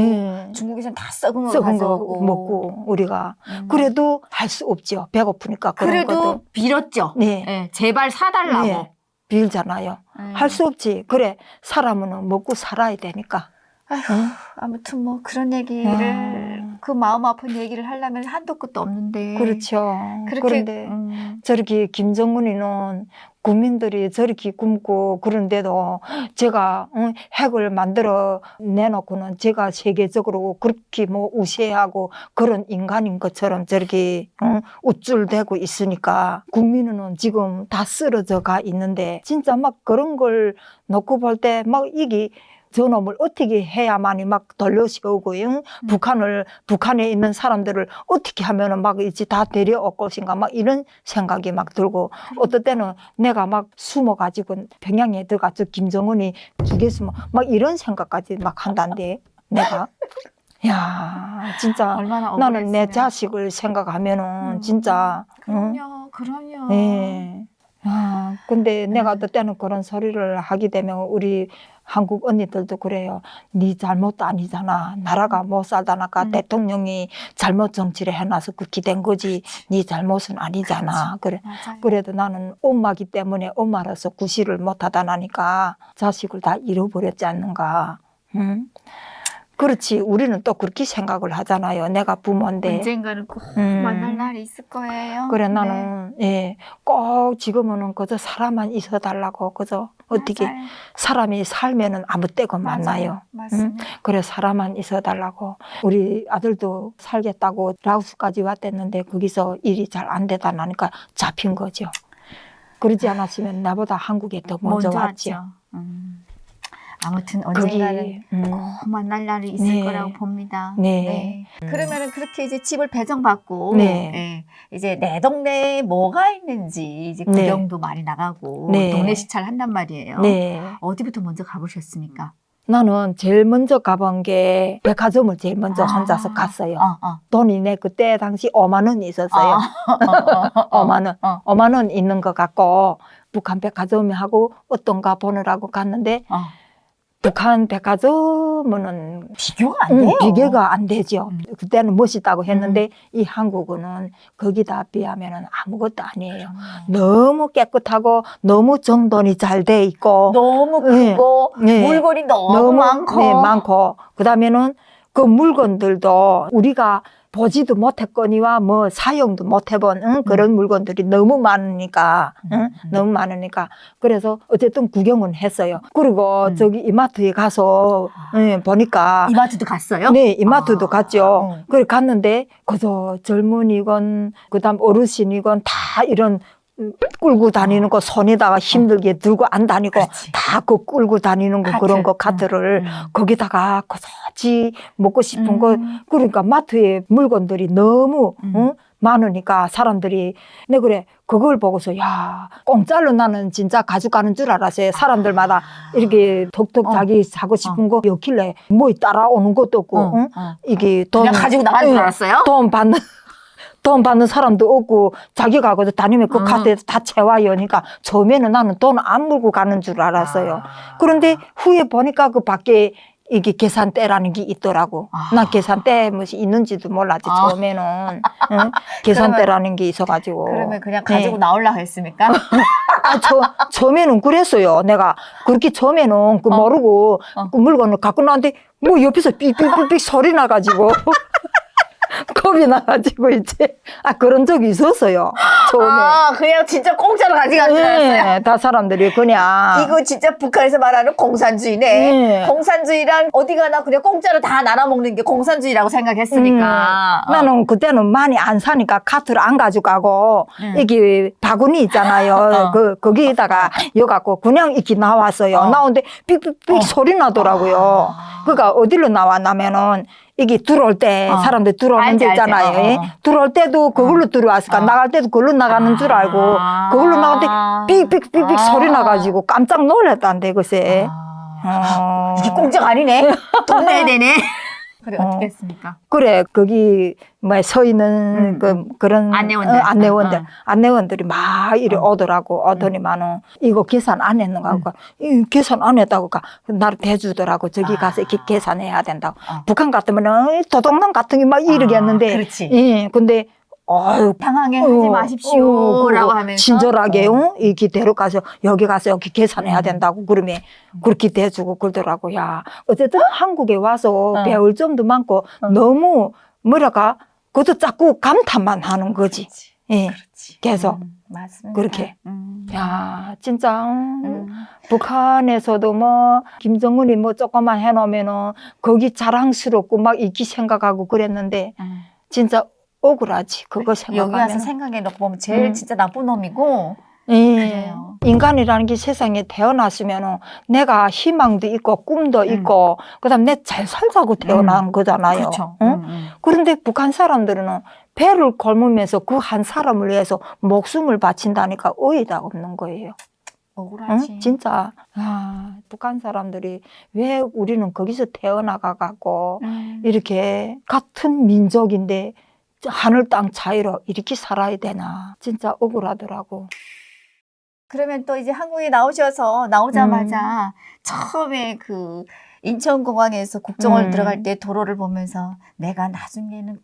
중국에서는 다 썩은 거 썩은 거 가져오고 먹고 우리가 그래도 할 수 없죠. 배고프니까 그런 그래도 것도. 빌었죠. 네. 네, 제발 사달라고. 네. 빌잖아요. 할 수 없지. 그래 사람은 먹고 살아야 되니까. 아휴, 응? 아무튼 뭐 그런 얘기를 그 마음 아픈 얘기를 하려면 한도 끝도 없는데 그렇죠. 그렇게 그런데 저렇게 김정은이는 국민들이 저렇게 굶고 그런데도 제가 핵을 만들어 내놓고는 제가 세계적으로 그렇게 뭐 우세하고 그런 인간인 것처럼 저렇게 우쭐대고 있으니까 국민은 지금 다 쓰러져 가 있는데 진짜 막 그런 걸 놓고 볼 때 막 이게 저놈을 어떻게 해야만이 막 돌려세우고 북한에 있는 사람들을 어떻게 하면은 막 이제 다 데려올 것인가 막 이런 생각이 막 들고 어떨 때는 내가 막 숨어가지고 평양에 들어가서 김정은이 죽였으면 막 이런 생각까지 막 한단데 내가 야 진짜 얼마나 나는 내 억울했으면. 자식을 생각하면은 진짜 그럼요. 네. 아, 근데 내가 어떨 때는 그런 소리를 하게 되면 우리 한국 언니들도 그래요. 네 잘못도 아니잖아. 나라가 못 살다니까 대통령이 잘못 정치를 해놔서 그렇게 된 거지. 네 잘못은 아니잖아. 그래. 맞아요. 그래도 나는 엄마기 때문에 엄마로서 구실을 못하다 나니까 자식을 다 잃어버렸지 않는가. 응? 그렇지. 우리는 또 그렇게 생각을 하잖아요. 내가 부모인데. 언젠가는 꼭 만날 날이 있을 거예요. 그래 네. 나는 예, 꼭 지금은 그저 사람만 있어 달라고 그저 어떻게 맞아요. 사람이 살면은 아무 때고 만나요. 맞습니다. 그래 사람만 있어 달라고. 우리 아들도 살겠다고 라오스까지 왔댔는데 거기서 일이 잘 안 되다 나니까 잡힌 거죠. 그러지 않았으면 나보다 한국에 더 먼저 왔죠. 왔죠. 아무튼 언젠가는 거기 꼭 만날 날이 있을 네. 거라고 봅니다. 네. 그러면은 그렇게 이제 집을 배정받고 네. 예, 이제 내 동네에 뭐가 있는지 이제 네. 구경도 많이 나가고 네. 동네 시찰 한단 말이에요. 네. 어디부터 먼저 가보셨습니까? 나는 제일 먼저 가본 게 백화점을 제일 먼저 혼자서 갔어요. 돈이 내 그때 당시 5만 원이 있었어요. 5만 원. 5만 원 있는 것 같고 북한 백화점에 하고 어떤가 보느라고 갔는데 북한 백화점은 비교가 안 돼요. 비교가 안 되죠. 그때는 멋있다고 했는데 이 한국은 거기다 비하면 아무것도 아니에요. 너무 깨끗하고 너무 정돈이 잘 돼 있고 너무 크고 네. 물건이 너무 많고 네, 많고 그다음에는 그 물건들도 우리가 보지도 못했거니와 뭐 사용도 못해본 그런 물건들이 너무 많으니까 너무 많으니까 그래서 어쨌든 구경은 했어요. 그리고 저기 이마트에 가서 보니까 이마트도 갔어요? 네, 이마트도 갔죠. 그래 갔는데 그저 젊은이건 그다음 어르신이건 다 이런 끌고 다니는 거 손에다가 힘들게 들고 안 다니고 다 그 끌고 다니는 거 그런 거 카트를 거기다가 고소지 먹고 싶은 거 그러니까 마트에 물건들이 너무 많으니까 사람들이 내 그래 그걸 보고서 야 공짜로 나는 진짜 가져가는 줄 알았어요. 사람들마다 이렇게 톡톡 자기 사고 싶은 거 여길래 뭐 따라오는 것도 없고 이게 돈 그냥 가지고 나가는 줄 알았어요? 돈 받는 사람도 없고 자기가 하고 다니면 그 카드에 다 채워요. 그러니까 처음에는 나는 돈 안 물고 가는 줄 알았어요. 그런데 후에 보니까 그 밖에 이게 계산대라는 게 있더라고. 나 계산대 뭐지 있는지도 몰랐지 처음에는. 계산대라는 게 있어가지고. 그러면 그냥 가지고 나오려고 했습니까? 처음에는 그랬어요. 내가 그렇게 처음에는 그 모르고 그 물건을 갖고 나왔는데 뭐 옆에서 삐삐삐삐 소리 나가지고. 겁이 나가지고 이제 그런 적이 있었어요. 처음에. 그냥 진짜 공짜로 가져간 줄 알았어요. 네, 다 사람들이 그냥 이거 진짜 북한에서 말하는 공산주의네. 네. 공산주의란 어디 가나 그냥 공짜로 다 나눠 먹는 게 공산주의라고 생각했으니까. 나는 그때는 많이 안 사니까 카트를 안 가져가고 이게 바구니 있잖아요. 거기에다가 여갖고 그냥 이렇게 나왔어요. 나오는데 삑삑삑 소리 나더라고요. 그러니까 어디로 나왔냐면은 이게 들어올 때 사람들 들어오는 데 알지, 알지. 있잖아요. 예? 들어올 때도 그걸로 들어왔으니까 나갈 때도 그걸로 나가는 줄 알고 그걸로 나갈 때 삑삑삑삑 소리 나가지고 깜짝 놀랐다는데 글쎄. 이게 공짜가 아니네. 돈 내야 되네. 그래, 어떻게 했습니까? 그래, 거기, 서 있는, 그런. 안내원들. 안내원들이 막 이리 오더라고. 오더니만은, 이거 계산 안 했는가 하고, 이 계산 안 했다고, 나를 대주더라고. 저기 가서 이렇게 계산해야 된다고. 북한 같으면은, 도둑놈 같은 게 막 이러겠는데. 그렇지. 예, 근데, 당황해 하지 마십시오. 라고 하면서. 친절하게, 이렇게 데려가서, 여기 가서 여기 계산해야 된다고. 그러면, 그렇게 대주고 그러더라고. 야, 어쨌든 한국에 와서 배울 점도 많고, 너무, 그것도 자꾸 감탄만 하는 거지. 예. 계속. 맞습니다. 그렇게. 야, 진짜, 북한에서도 뭐, 김정은이 뭐 조금만 해놓으면은, 거기 자랑스럽고 막 이렇게 생각하고 그랬는데, 진짜, 억울하지. 그거 생각하면. 여기 와서 생각해놓고 보면 제일 진짜 나쁜 놈이고. 예. 그래요. 인간이라는 게 세상에 태어났으면 내가 희망도 있고 꿈도 있고 그다음 내 잘 살자고 태어난 거잖아요. 그렇죠. 응? 그런데 북한 사람들은 배를 굶으면서 그 한 사람을 위해서 목숨을 바친다니까 어이가 없는 거예요. 억울하지. 응? 진짜 북한 사람들이 왜 우리는 거기서 태어나가 갖고 이렇게 같은 민족인데 하늘 땅 차이로 이렇게 살아야 되나 진짜 억울하더라고. 그러면 또 이제 한국에 나오자마자 처음에 그 인천공항에서 국정원 들어갈 때 도로를 보면서 내가 나중에는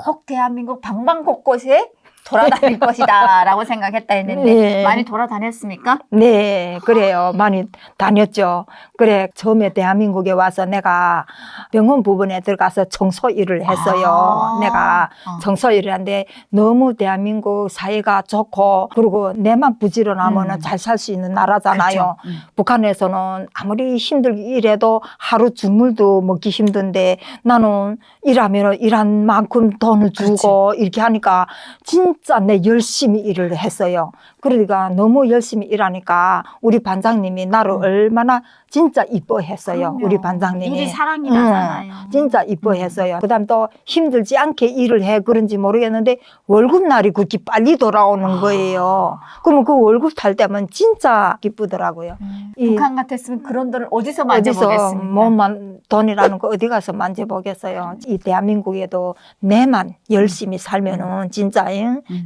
꼭 대한민국 방방곳곳에 돌아다닐 것이다 라고 생각했다 했는데 네. 많이 돌아다녔습니까? 네, 그래요. 많이 다녔죠. 그래, 처음에 대한민국에 와서 내가 병원 부분에 들어가서 청소 일을 했어요. 내가 청소 일을 하는데 너무 대한민국 사회가 좋고 그리고 내만 부지런하면 잘 살 수 있는 나라잖아요. 그렇죠. 북한에서는 아무리 힘들게 일해도 하루 주물도 먹기 힘든데 나는 일하면 일한 만큼 돈을 주고 이렇게 하니까 진짜 내 열심히 일을 했어요. 그러니까 너무 열심히 일하니까 우리 반장님이 나를 얼마나 진짜 이뻐했어요. 그럼요. 우리 반장님이. 일이 사랑이 나잖아요. 진짜 이뻐했어요. 그다음 또 힘들지 않게 일을 해 그런지 모르겠는데 월급날이 그렇게 빨리 돌아오는 거예요. 그러면 그 월급 탈 때면 진짜 기쁘더라고요. 이 북한 같았으면 그런 돈을 어디서 만져보겠습니까? 뭐만 돈이라는 거 어디 가서 만져보겠어요. 이 대한민국에도 내만 열심히 살면은 진짜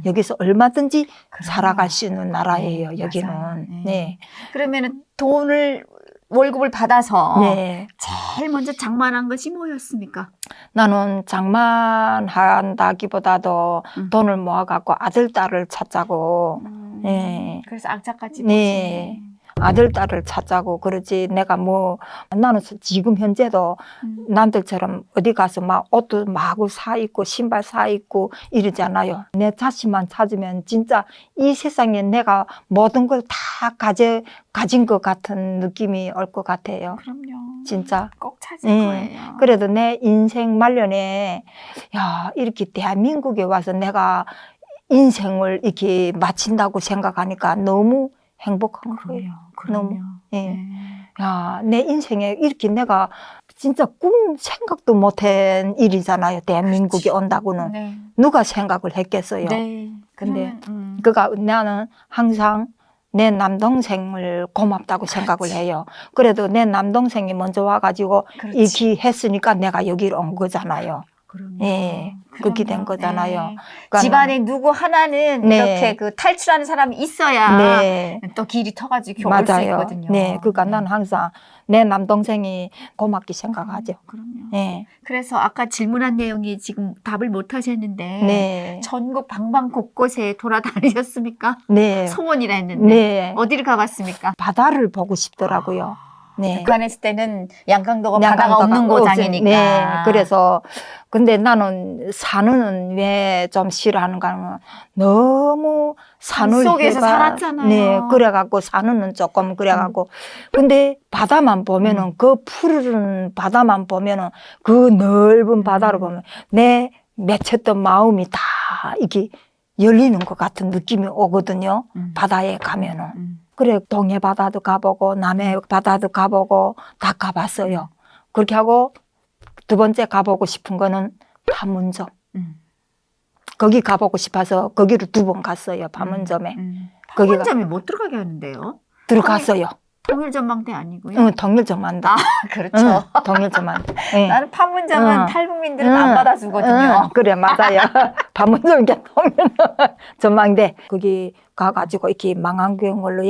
여기서 얼마든지 살아갈 수 있는 나라예요. 네, 여기는. 맞아요. 네. 그러면은 월급을 받아서 네. 제일 먼저 장만한 것이 뭐였습니까? 나는 장만한다기보다도 돈을 모아갖고 아들, 딸을 찾자고. 네. 그래서 악착같이 네. 아들, 딸을 찾자고 그러지. 내가 나는 지금 현재도 남들처럼 어디 가서 막 옷도 마구 사 입고 신발 사 입고 이러잖아요. 내 자신만 찾으면 진짜 이 세상에 내가 모든 걸 다 가진 것 같은 느낌이 올 것 같아요. 그럼요. 진짜. 꼭 찾을 거예요. 그래도 내 인생 말년에 이렇게 대한민국에 와서 내가 인생을 이렇게 마친다고 생각하니까 너무 행복한 거예요. 너무. 예. 내 인생에 이렇게 내가 진짜 생각도 못한 일이잖아요. 대한민국에 온다고는. 네. 누가 생각을 했겠어요. 네. 근데 나는 항상 내 남동생을 고맙다고 생각을 해요. 그래도 내 남동생이 먼저 와가지고 이렇게 했으니까 내가 여기로 온 거잖아요. 예, 그렇게 된 거잖아요. 네. 그러니까 집안에 누구 하나는 네. 이렇게 탈출하는 사람이 있어야 네. 또 길이 터가지고 올 수 맞아요. 있거든요. 네, 그러니까 난 항상 내 남동생이 고맙게 생각하죠. 그럼요. 네. 그래서 아까 질문한 내용이 지금 답을 못 하셨는데 네. 전국 방방곳곳에 돌아다니셨습니까? 네. 소원이라 했는데 네. 어디를 가봤습니까? 바다를 보고 싶더라고요. 네. 북한에 있을 때는 양강도가 바다가 없는 없- 고장이니까. 네. 그래서 근데 나는 산은 왜 좀 싫어하는가 하면 너무 산을 속에서 해가- 살았잖아요. 네. 그래갖고 산은 조금 그래갖고 근데 바다만 보면은 그 푸르른 바다만 보면은 그 넓은 바다를 보면 내 맺혔던 마음이 다 이렇게 열리는 것 같은 느낌이 오거든요. 바다에 가면은. 그래 동해 바다도 가보고 남해 바다도 가보고 다 가봤어요. 그렇게 하고 두 번째 가보고 싶은 거는 판문점. 거기 가보고 싶어서 거기를 2번 갔어요. 판문점에. 거기가 판문점에 못 들어가게 하는데요. 들어갔어요. 통일전망대 아니고요. 응, 동일점만다. 아, 그렇죠. 응, 동일점만. 예. 나는 판문점은 응. 탈북민들은 안 받아주거든요. 응, 그래 맞아요. 판문점 전망대 거기 가가지고 이렇게 망원경으로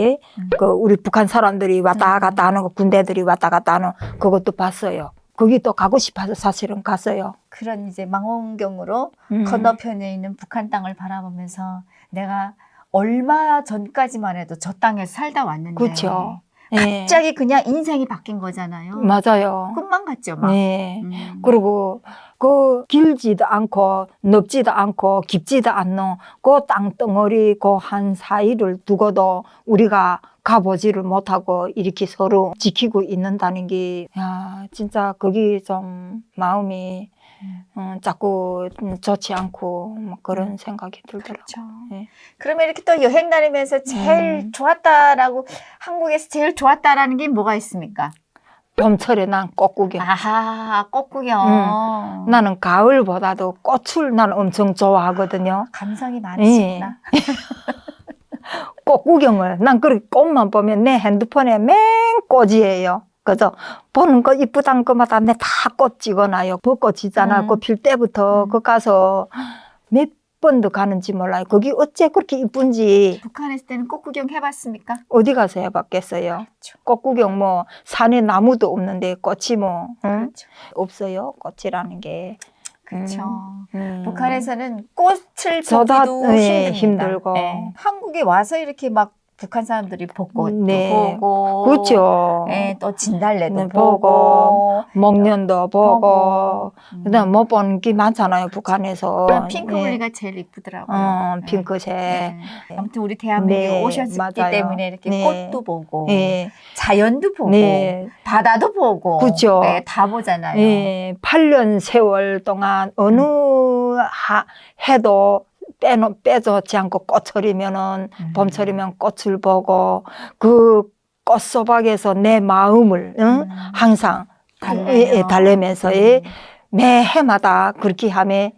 그 우리 북한 사람들이 왔다 갔다 하는 거 군대들이 왔다 갔다 하는 그것도 봤어요. 거기 또 가고 싶어서 사실은 갔어요. 그런 이제 망원경으로 음. 건너편에 있는 북한 땅을 바라보면서 내가 얼마 전까지만 해도 저 땅에 살다 왔는데 그렇죠. 예. 갑자기 그냥 인생이 바뀐 거잖아요. 맞아요. 꿈만 같죠, 막. 네. 그리고 그 길지도 않고 넓지도 않고 깊지도 않는 그 땅덩어리 그 한 사이를 두고도 우리가 가보지를 못하고 이렇게 서로 지키고 있는다는 게, 야, 진짜 거기 좀 마음이 자꾸 좋지 않고 뭐 그런 생각이 들더라고요. 그렇죠. 네. 그러면 이렇게 또 여행 다니면서 제일 좋았다라고, 한국에서 제일 좋았다라는 게 뭐가 있습니까? 봄철에 난 꽃구경. 아하, 꽃구경. 나는 가을보다도 꽃을 나는 엄청 좋아하거든요. 감성이 많으시구나. 꽃 구경을 난 그렇게 꽃만 보면 내 핸드폰에 맨 꽃이에요. 그래서 보는 거 이쁘다는 것마다 내 다 꽃 찍어놔요. 벚꽃이잖아. 꽃 필 때부터 그 가서 몇 번도 가는지 몰라요. 거기 어째 그렇게 이쁜지 북한에 있을 때는 꽃구경 해봤습니까? 어디 가서 해봤겠어요. 그렇죠. 꽃 구경 뭐 산에 나무도 없는데 꽃이 뭐 응? 그렇죠. 없어요. 꽃이라는 게. 그렇죠. 음. 북한에서는 꽃을 저다- 보기도 네, 힘듭니다. 힘들고. 네. 한국에 와서 이렇게 막 북한 사람들이 벚꽃도 네. 보고, 그렇죠. 네, 또 진달래도 네, 보고, 목련도 보고, 그다음 못 보는 게 많잖아요, 북한에서. 핑크뮬리가 제일 이쁘더라고요. 네. 핑크색. 네. 아무튼 우리 대한민국에 네, 오셨기 맞아요. 때문에 이렇게 네. 꽃도 보고, 네, 자연도 보고, 네, 바다도 보고, 그죠. 네, 다 보잖아요. 네. 8년 세월 동안 어느 해도 빼놓지 않고 꽃철이면은, 봄철이면 꽃을 보고, 그 꽃소박에서 내 마음을, 응? 항상 달래면서 매 해마다 그렇게 하며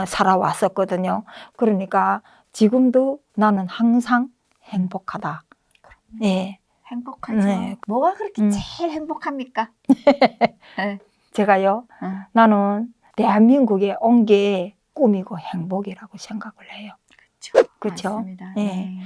살아왔었거든요. 그러니까 지금도 나는 항상 행복하다. 예. 행복하죠. 네. 뭐가 그렇게 제일 행복합니까? 네. 제가요, 나는 대한민국에 온 게 꿈이고 행복이라고 생각을 해요. 그렇죠? 맞습니다. 예. 네.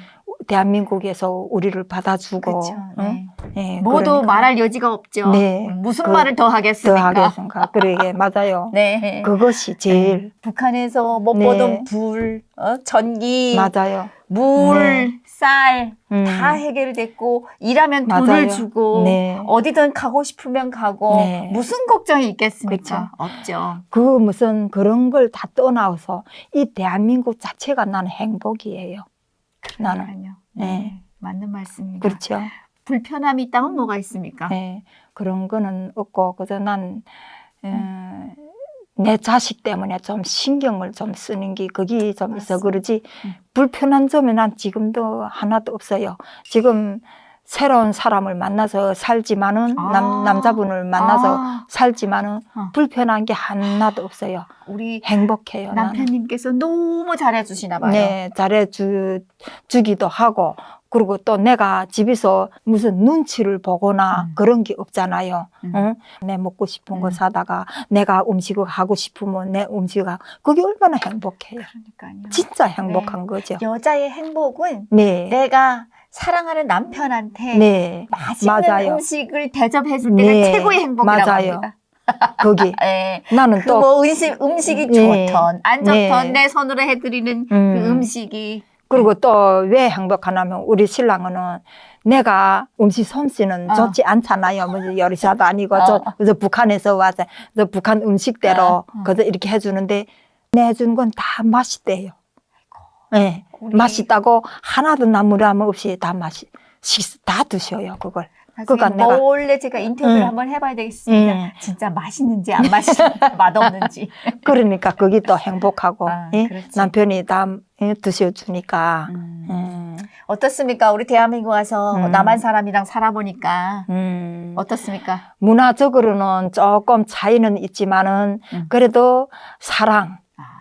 대한민국에서 우리를 받아주고, 그렇죠. 네. 예, 모두 그러니까 말할 여지가 없죠. 네. 무슨 그- 말을 더 하겠습니까? 더 하겠습니까? 그러게, 맞아요. 네. 그것이 제일, 북한에서 못 네. 보던 불, 전기, 맞아요. 물, 네. 쌀, 음. 다 해결됐고, 일하면 돈을 맞아요. 주고, 네. 어디든 가고 싶으면 가고, 네. 무슨 걱정이 있겠습니까? 그쵸. 없죠. 그 무슨 그런 걸 다 떠나서 이 대한민국 자체가 나는 행복이에요. 나는. 그러니까요. 네. 네. 맞는 말씀입니다. 그렇죠. 불편함이 있다면 뭐가 있습니까? 네. 그런 거는 없고, 그래서 난, 내 자식 때문에 좀 신경을 좀 쓰는 게 거기 좀 있어 맞습니다. 그러지, 불편한 점이 난 지금도 하나도 없어요. 지금 새로운 사람을 만나서 살지만은, 남자분을 만나서 살지만은, 불편한 게 하나도 없어요. 우리 행복해요. 나는. 남편님께서 너무 잘해주시나 봐요. 네, 주기도 하고, 그리고 또 내가 집에서 무슨 눈치를 보거나 그런 게 없잖아요. 응? 내 먹고 싶은 거 사다가 내가 음식을 하고 싶으면 내 음식을 그게 얼마나 행복해요. 그러니까요. 진짜 행복한 거죠. 여자의 행복은 네. 내가 사랑하는 남편한테 네. 맛있는 맞아요. 음식을 대접해줄 때가 네. 최고의 행복이라고 맞아요. 합니다. 거기. 네. 나는 또, 그뭐 음식이 네. 좋던 안 좋던 네. 내 손으로 해드리는 그 음. 음식이 그리고 또 왜 행복하냐면 우리 신랑은 내가 음식 솜씨는 좋지 않잖아요. 뭐 요리사도 아니고 그래서 북한에서 와서 그래서 북한 음식대로 그래서 이렇게 해주는데 내준 건 다 맛있대요. 네, 맛있다고 하나도 나무람 없이 다 다 드셔요 그걸. 그러니까 내가 몰래 제가 인터뷰를 한번 해봐야 되겠습니다. 진짜 맛있는지 안 맛있는지 맛없는지. 그러니까 그게 또 행복하고 예? 그렇지. 남편이 다 드셔주니까. 어떻습니까? 우리 대한민국 와서 남한 사람이랑 살아보니까 어떻습니까? 문화적으로는 조금 차이는 있지만은 그래도 사랑,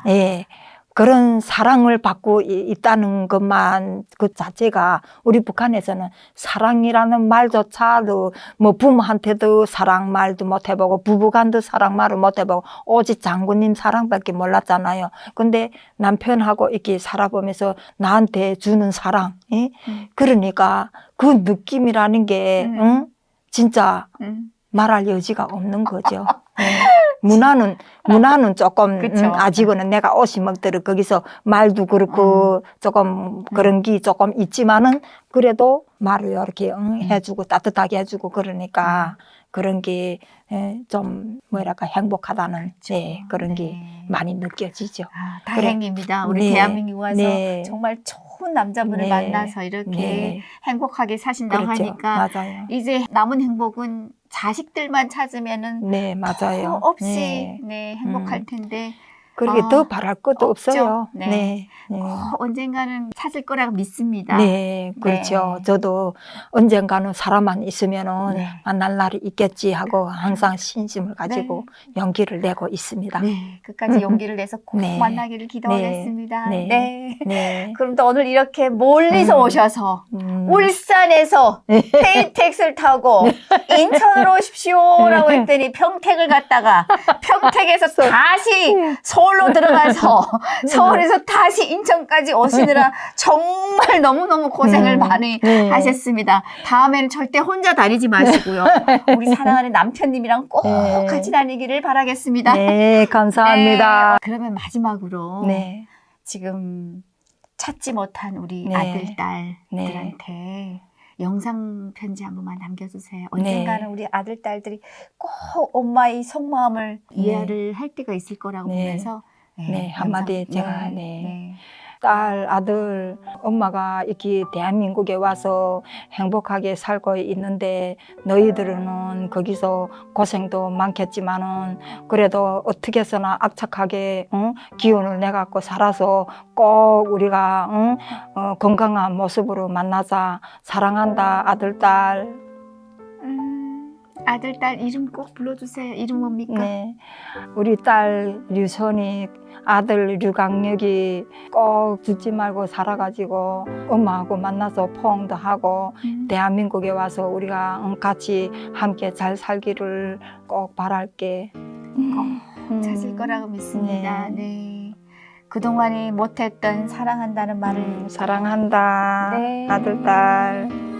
예. 그런 사랑을 받고 있다는 것만 그 자체가 우리 북한에서는 사랑이라는 말조차도 뭐 부모한테도 사랑 말도 못 해보고 부부간도 사랑 말을 못 해보고 오직 장군님 사랑밖에 몰랐잖아요. 근데 남편하고 이렇게 살아보면서 나한테 주는 사랑, 예? 그러니까 그 느낌이라는 게 진짜 말할 여지가 없는 거죠. 문화는 조금 아직은 내가 옷이 먹도록 거기서 말도 그렇고 조금 그런 게 조금 있지만은 그래도 말을 이렇게 해주고 따뜻하게 해주고 그러니까 그런 게 좀 뭐랄까 행복하다는 그런 게 많이 느껴지죠. 다행입니다. 우리 대한민국 와서 정말 좋은 남자분을 만나서 이렇게 행복하게 사신다고 그렇죠. 하니까 맞아요. 이제 남은 행복은 자식들만 찾으면은 맞아요. 없이 행복할 텐데 그렇게 더 바랄 것도 없죠. 없어요. 언젠가는 찾을 거라고 믿습니다. 네, 그렇죠. 저도 언젠가는 사람만 있으면은 만날 날이 있겠지 하고 항상 신심을 가지고 용기를 내고 있습니다. 끝까지 용기를 내서 꼭 만나기를 기도하겠습니다. 그럼 또 오늘 이렇게 멀리서 오셔서 울산에서 KTX를 타고 인천으로 오십시오라고 했더니 평택을 갔다가 평택에서 다시 서울로 들어가서 서울에서 다시 인천까지 오시느라 정말 너무너무 고생을 많이 하셨습니다. 다음에는 절대 혼자 다니지 마시고요. 우리 사랑하는 남편님이랑 꼭 같이 다니기를 바라겠습니다. 네, 감사합니다. 그러면 마지막으로 지금 찾지 못한 우리 아들, 딸들한테 영상 편지 한 번만 남겨주세요. 언젠가는 우리 아들, 딸들이 꼭 엄마의 속마음을 이해를 할 때가 있을 거라고 보면서 한마디 제가 딸, 아들, 엄마가 이렇게 대한민국에 와서 행복하게 살고 있는데 너희들은 거기서 고생도 많겠지만은 그래도 어떻게 해서나 악착하게 기운을 내갖고 살아서 꼭 우리가 건강한 모습으로 만나자. 사랑한다, 아들, 딸. 아들, 딸 이름 꼭 불러주세요. 이름 뭡니까? 우리 딸 류선이, 아들 류강력이 꼭 죽지 말고 살아가지고 엄마하고 만나서 포옹도 하고 대한민국에 와서 우리가 같이 함께 잘 살기를 꼭 바랄게. 꼭 찾을 거라고 믿습니다. 그동안에 못했던 사랑한다는 말을 사랑한다, 아들, 딸.